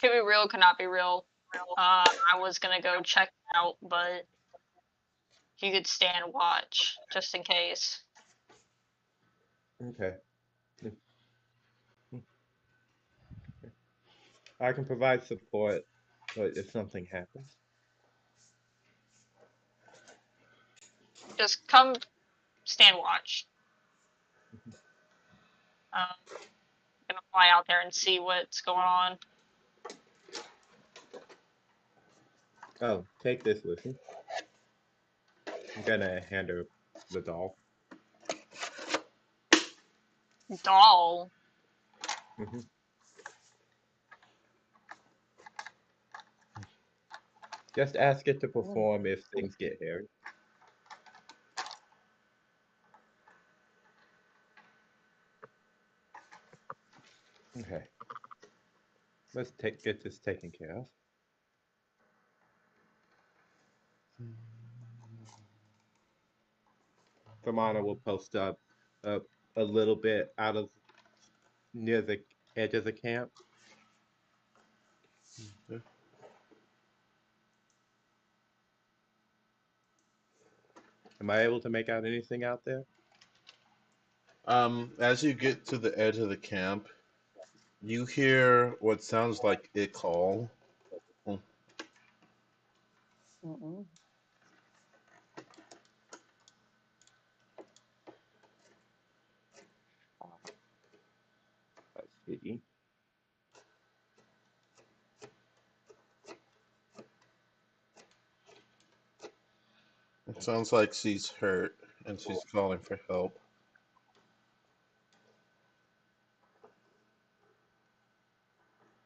Could be real, could not be real. I was gonna go check it out, but you could stand watch, just in case. Okay. I can provide support, but if something happens. Just come stand watch. Gonna fly out there and see what's going on. Oh, take this with you. I'm gonna hand her the doll. Doll. Hmm. Just ask it to perform if things get hairy. Okay. Let's get this taken care of. Famana will post up a, a little bit out of near the edge of the camp. Okay. Am I able to make out anything out there? As you get to the edge of the camp, you hear what sounds like it call. Mm. Mm-mm. Let's see. It sounds like she's hurt and she's calling for help.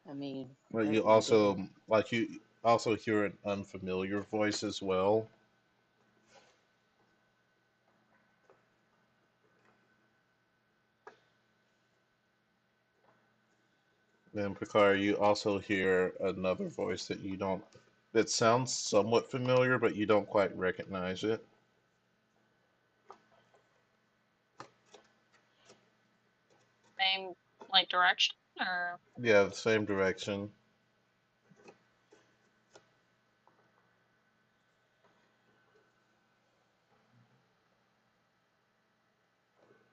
I mean, But that's you not good. also hear an unfamiliar voice as well. Then Picard, you also hear another voice that sounds somewhat familiar, but you don't quite recognize it. Same like direction, or Yeah, the same direction.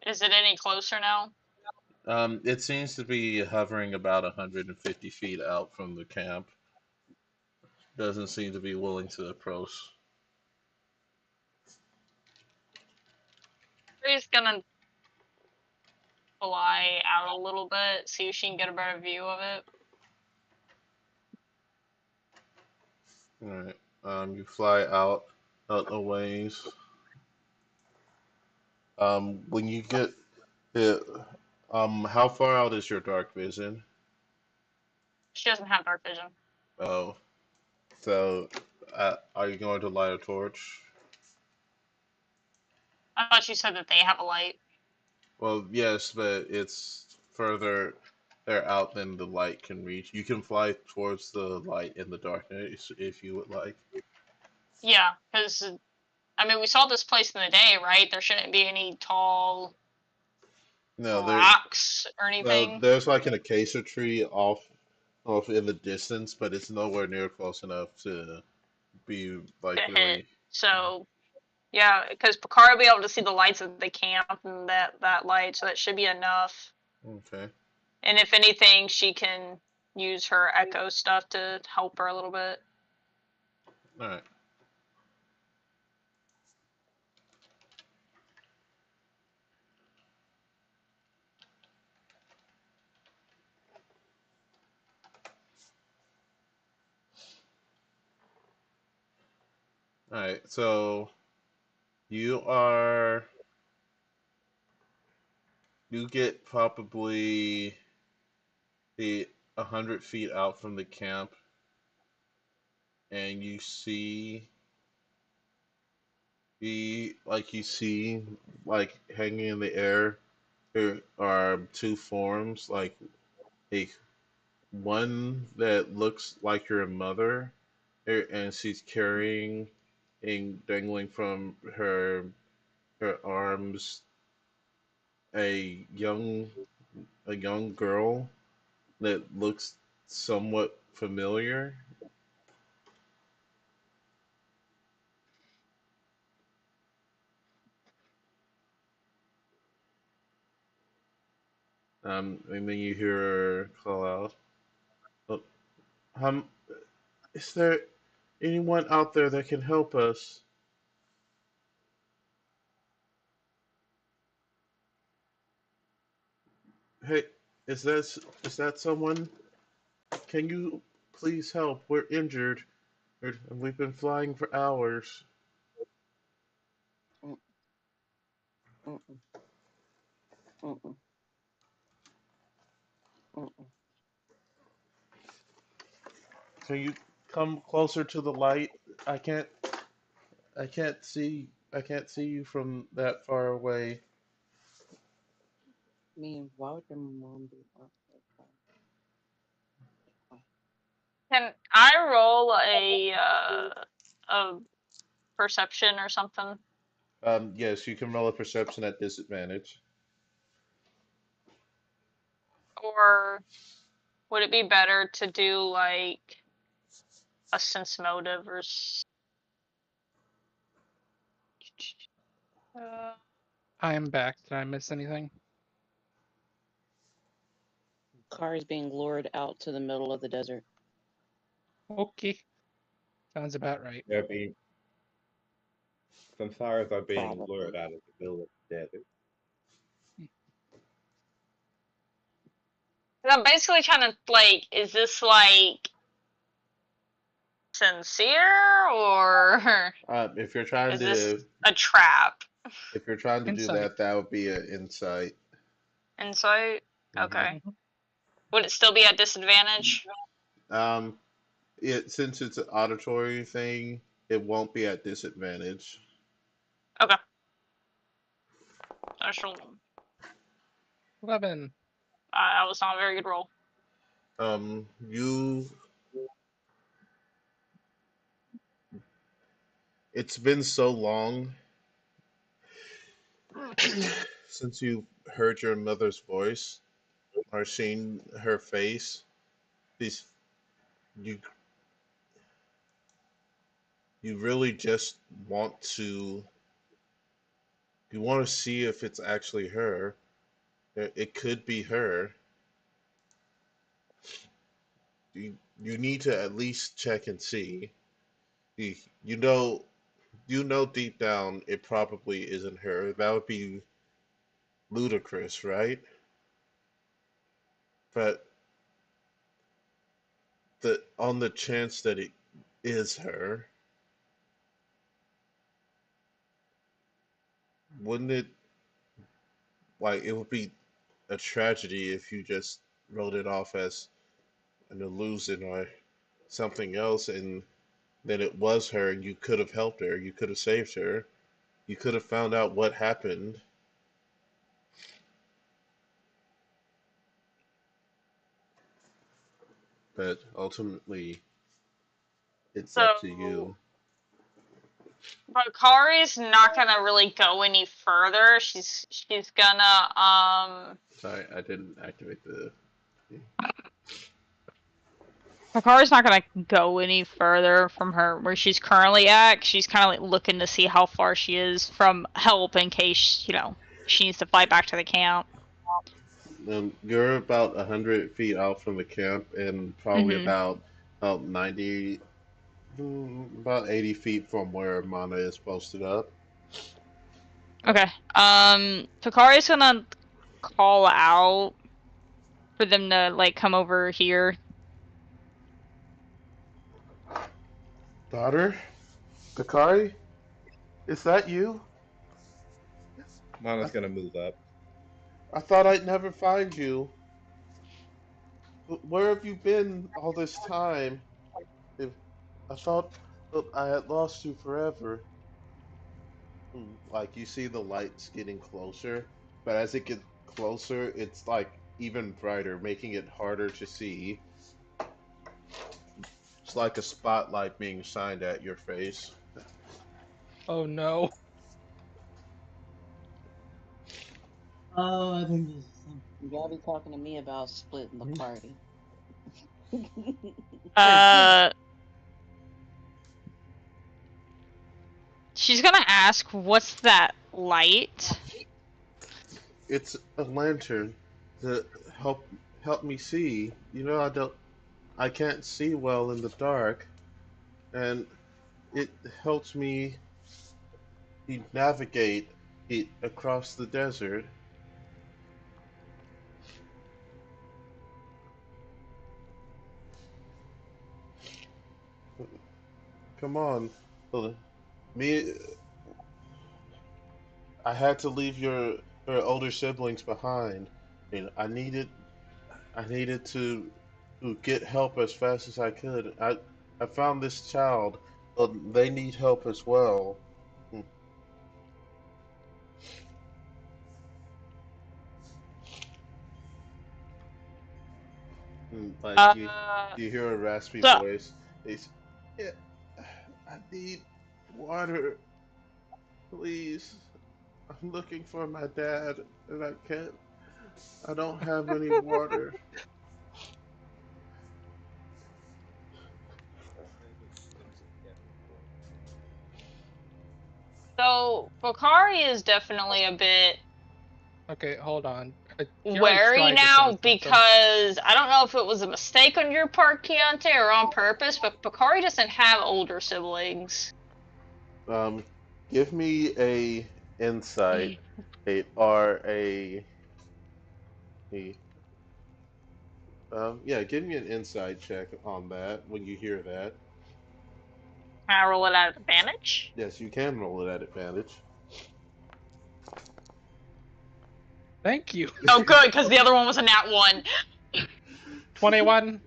is it any closer now? It seems to be hovering about 150 feet out from the camp. Doesn't seem to be willing to approach. She's gonna fly out a little bit, see if she can get a better view of it. All right. You fly out a ways. When you get it, how far out is your dark vision? She doesn't have dark vision. Oh, so are you going to light a torch? I thought you said that they have a light. Well, yes, but it's further there out than the light can reach. You can fly towards the light in the darkness if you would like. Yeah, because I mean we saw this place in the day, right? There shouldn't be any tall No, rocks or anything. there's like an acacia tree off in the distance, but it's nowhere near close enough to be like to hit. really. So yeah, because Picard will be able to see the lights of the camp and that light, so that should be enough. Okay. And if anything, she can use her echo stuff to help her a little bit. All right. All right. So you are. You get probably the 100 feet out from the camp, and you see like hanging in the air. There are two forms, like a one that looks like your mother, and she's carrying and dangling from her arms a young girl that looks somewhat familiar. And then you hear her call out, "Oh, um, is there anyone out there that can help us? Hey, is that someone? Can you please help? We're injured, and we've been flying for hours." Mm, mm, mm, mm, mm, mm. Can you come closer to the light? I can't I can't see you from that far away. I mean, why would your mom be up like that? Can I roll a perception or something? Yes, you can roll a perception at disadvantage. Or would it be better to do like a sense motive or I am back. Did I miss anything? Car is being lured out to the middle of the desert. Okay. Sounds about right. They're being Samsaras are being lured Probably. out of the middle of the desert. I'm basically trying to like, is this like sincere or If you're trying is this to a trap? do Insight. that, that would be an insight. Insight? Hmm. Okay. Mhm. Would it still be at disadvantage? Um, since it's an auditory thing, it won't be at disadvantage. Okay. I shall. 11. That was not a very good roll. You. It's been so long since you heard your mother's voice or seen her face. These you you really just want to see if it's actually her. It could be her. You need to at least check and see. You, you know deep down it probably isn't her. That would be ludicrous, right? But the on the chance that it is her, wouldn't it it would be a tragedy if you just wrote it off as an illusion or something else, and then it was her, and you could have helped her, you could have saved her, you could have found out what happened. But ultimately, it's up to So, you. but Kari's not gonna really go any further. She's gonna Sorry, I didn't activate the. Hikari's not gonna go any further from her where she's currently at. She's kind of like looking to see how far she is from help in case, she needs to fly back to the camp. You're about 100 feet out from the camp, and probably Mm-hmm. about 90, about 80 feet from where Mana is posted up. Okay. Hikari's gonna call out for them to like come over here. Daughter, Takari, is that you? Mama's I, gonna move up. I thought I'd never find you. Where have you been all this time? If I thought I had lost you forever. Like you see the lights getting closer, but as it gets closer, it's like even brighter, making it harder to see. It's like a spotlight being shined at your face. Oh no. Oh, I think this is something. Y'all be talking to me about splitting the party. Uh, she's gonna ask, "What's that light?" It's a lantern to help me see. I can't see well in the dark, and it helps me navigate it across the desert. Come on, me. I had to leave your older siblings behind. I needed to get help as fast as I could. I found this child. They need help as well. Mm, Like you hear a raspy So, voice. It's, yeah, I need water, please. I'm looking for my dad, and I can't. I don't have any water. so Bakari is definitely a bit Okay, hold on. She already wary tried to say now something. because I don't know if it was a mistake on your part, Keontae, or on purpose, but Bakari doesn't have older siblings. Um, Give me a insight, or a yeah, give me an insight check on that when you hear that. Can I roll it at advantage? Yes, you can roll it at advantage. Thank you. Oh, good, because the other one was a nat 1. 21.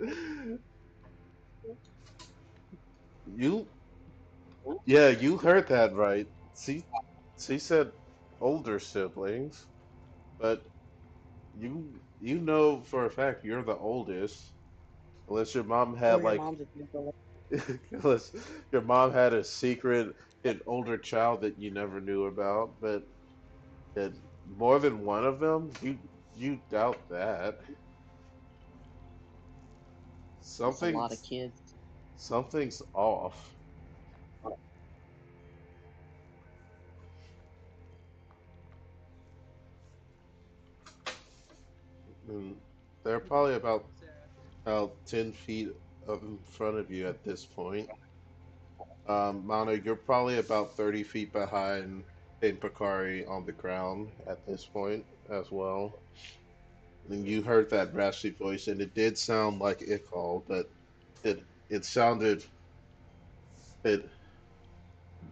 You, yeah, you heard that right. She said older siblings, but you know for a fact you're the oldest, unless your mom Or had your like, mom's a ginger. unless your mom had a secret an older child that you never knew about. But that more than one of them, you doubt that. That's a lot of Something's kids. something's off. And they're probably about 10 feet up in front of you at this point. Mana, you're probably about 30 feet behind in Pakari on the ground at this point as well. And you heard that raspy voice, and it did sound like Ickall, but it sounded it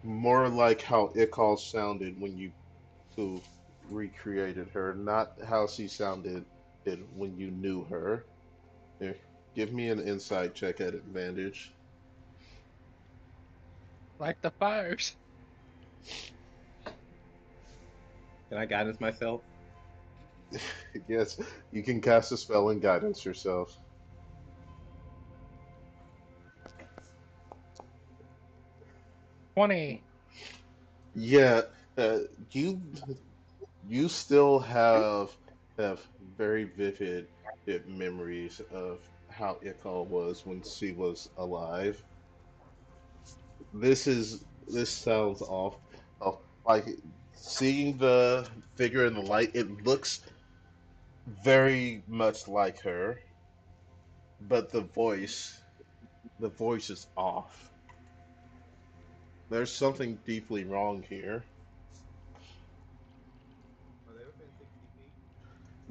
more like how Ickall sounded when you who recreated her, not how she sounded when you knew her. Here, give me an insight check at advantage. Like the fires. Can I guidance myself? Yes, you can cast a spell and guidance yourself. 20. Yeah, uh, you you still have very vivid memories of how Ikko was when she was alive. This sounds off. Oh, like seeing the figure in the light, it looks very much like her, but the voice is off. There's something deeply wrong here. Are they within 60 feet?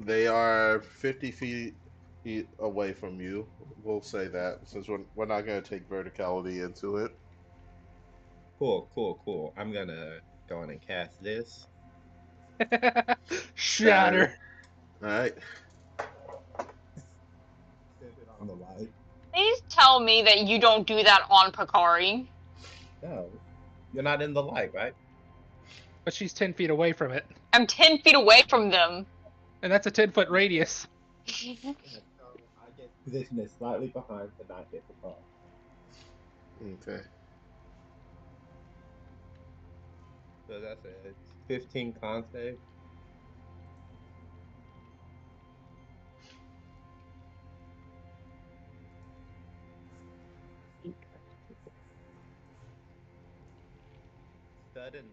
They are 50 feet away from you. We'll say that since we're not going to take verticality into it. Cool, cool, cool. I'm gonna go in and cast this. Shatter. All right. Send it on the light. Please tell me that you don't do that on Pakari. No, you're not in the light, right? But she's 10 feet away from it. I'm 10 feet away from them. And that's a 10-foot radius. Yeah, so I get positioned it slightly behind to not hit the car. Okay. So that's a 15 con save. Sudden,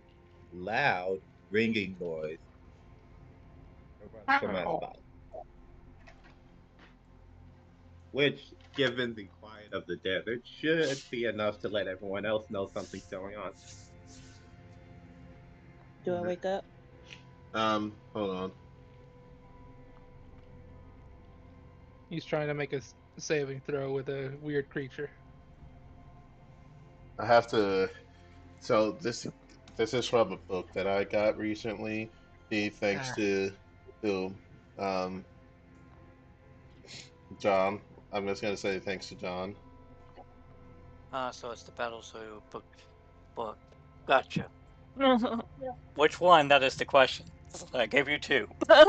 loud, ringing noise erupts from my spot, which, given the quiet of the desert, should be enough to let everyone else know something's going on. Do I wake up? Hold on. He's trying to make a saving throw with a weird creature. I have to. So this is from a book that I got recently. Thanks to um John. I'm just gonna say thanks to John. So it's the Battle Zoo book. Gotcha. Which one? That is the question. I gave you two. You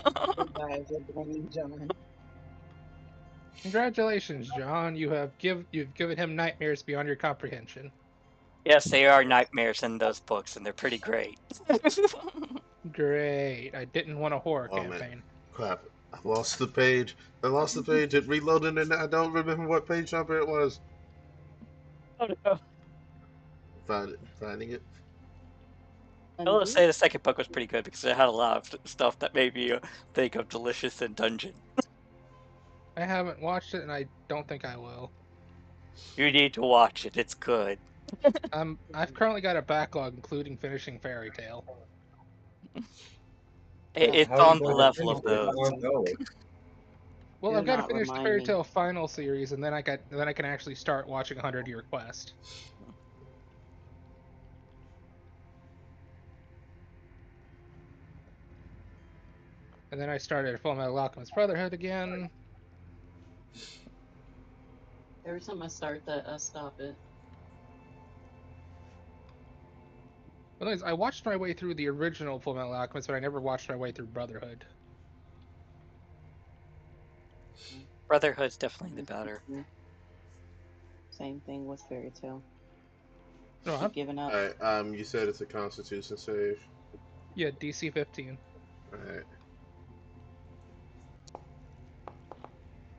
guys are blaming John. Congratulations, John. You've given him nightmares beyond your comprehension. Yes, they are nightmares in those books, and they're pretty great. Great. I didn't want a horror Oh man, campaign. crap! I lost the page. I lost the page. It reloaded, and I don't remember what page number it was. Oh, no. Finding it. I will Undo? say the second book was pretty good because it had a lot of stuff that made me think of Delicious in Dungeon. I haven't watched it, and I don't think I will. You need to watch it. It's good. I've currently got a backlog, including finishing Fairy Tale. It's How are you on the going to level finish of it if you those. don't know it? Well, Do I've got to not finish the remind Fairy me. Tale final series, and then I can actually start watching 100-Year Quest. And then I started Full Metal Alchemist Brotherhood again. Every time I start that, I stop it. Well, anyways, I watched my way through the original Full Metal Alchemist, but I never watched my way through Brotherhood. Brotherhood's definitely the better. Same thing with Fairy Tale. No, Keep giving up. All right. You said it's a Constitution save. yeah, DC 15. All right.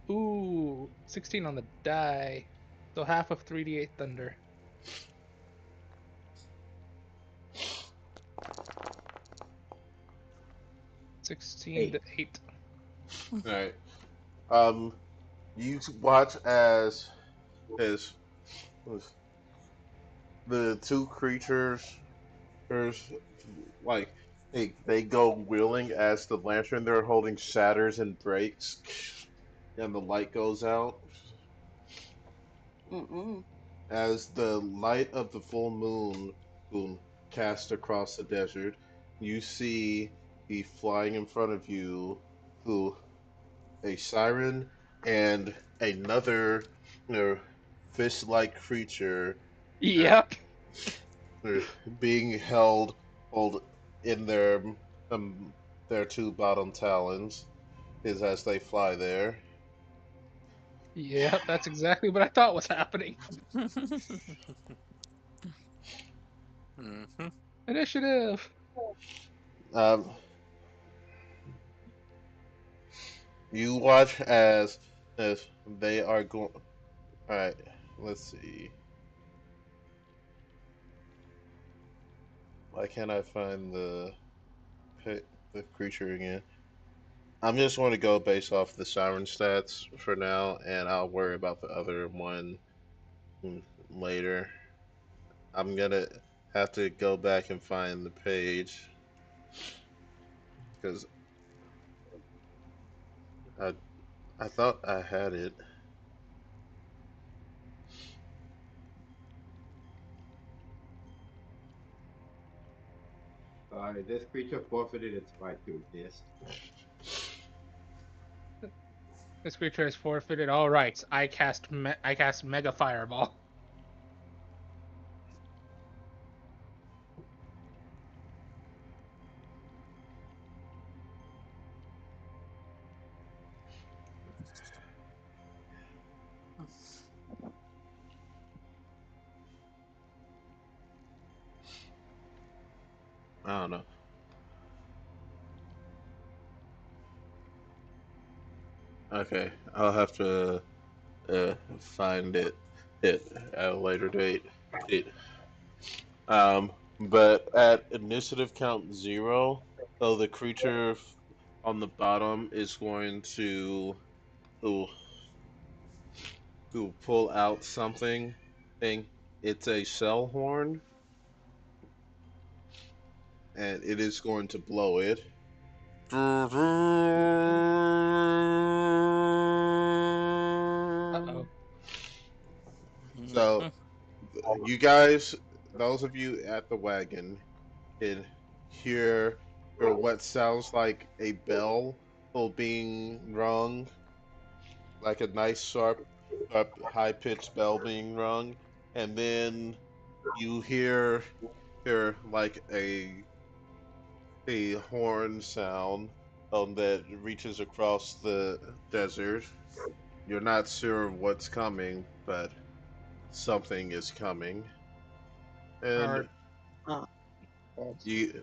Ooh, 16 on the die. So half of 3d8 thunder. $16 to 8. All right. You watch as the two creatures, there's like they go wheeling as the lantern they're holding shatters and breaks, and the light goes out. Mm-mm. As the light of the full moon cast across the desert, you see he flying in front of you, who a siren and another fish-like creature Yep. are being hold in um, their two bottom talons is as they fly there. Yep, that's exactly what I thought was happening. Mm-hmm. Initiative. Um, you watch as if they are going. All right, let's see. Why can't I find the creature again? I'm just going to go based off the siren stats for now, and I'll worry about the other one later. I'm gonna have to go back and find the page because I I thought I had it. Sorry, this creature forfeited its right to exist. This creature is forfeited. All right, I cast Mega Fireball. I don't know. Okay, I'll have to find it at a later date. It, but at initiative count 0, so the creature on the bottom is going to to pull out something. Thing. It's a shell horn, and it is going to blow it. Uh-oh. So you guys, those of you at the wagon, can hear or what sounds like a bell being rung, like a nice sharp high pitched bell being rung, and then you hear like a horn sound that reaches across the desert. You're not sure what's coming, but something is coming. And Are Uh,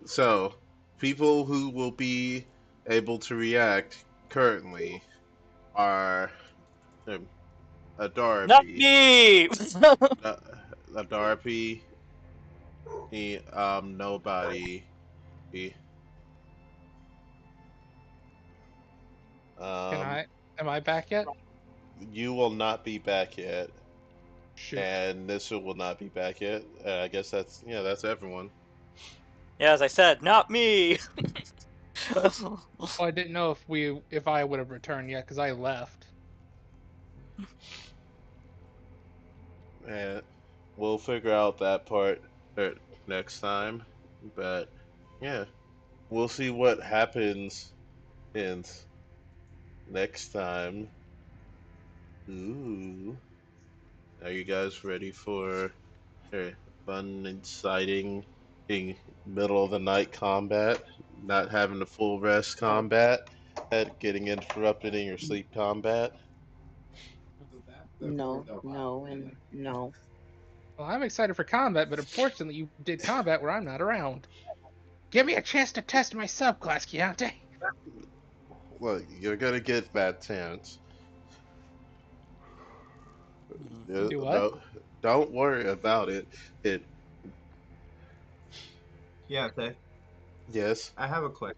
so people who will be able to react currently are um, a Not Darby, me! a, a Darby, nobody, he, can um, I? Am I back yet? you will not be back yet, Shoot. and Nissa will not be back yet. I guess that's everyone. Yeah, as I said, not me! Well, I didn't know if I would have returned yet because I left. And we'll figure out that part next time. But yeah, we'll see what happens in next time. Ooh. Are you guys ready for a fun, exciting, middle of the night combat? Not having a full rest combat, getting interrupted in your sleep combat. no, no, and no. Well, I'm excited for combat, but unfortunately, you did combat where I'm not around. Give me a chance to test my subclass, Chiante. Well, you're gonna get that chance. Do what? Don't worry about it. It Yeah, okay. Yes, I have a question.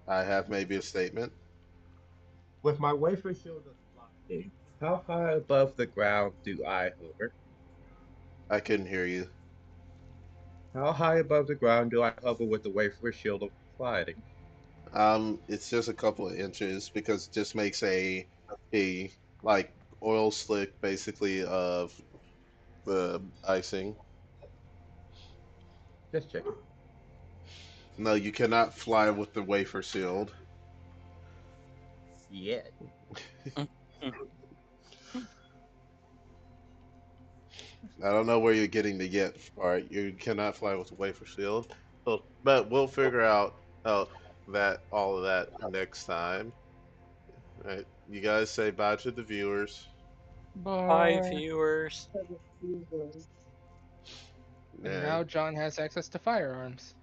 I have maybe a statement. With my wafer shield of sliding, how high above the ground do I hover? I couldn't hear you. How high above the ground do I hover with the wafer shield of sliding? It's just a couple of inches because it just makes a like oil slick basically of the icing. Just checking. No, you cannot fly with the wafer sealed. Yeah. I don't know where you're getting the yet part. You cannot fly with the wafer sealed. So, but we'll figure out how that all of that next time. Right? You guys say bye to the viewers. Hi, Bye. viewers. And And now John has access to firearms.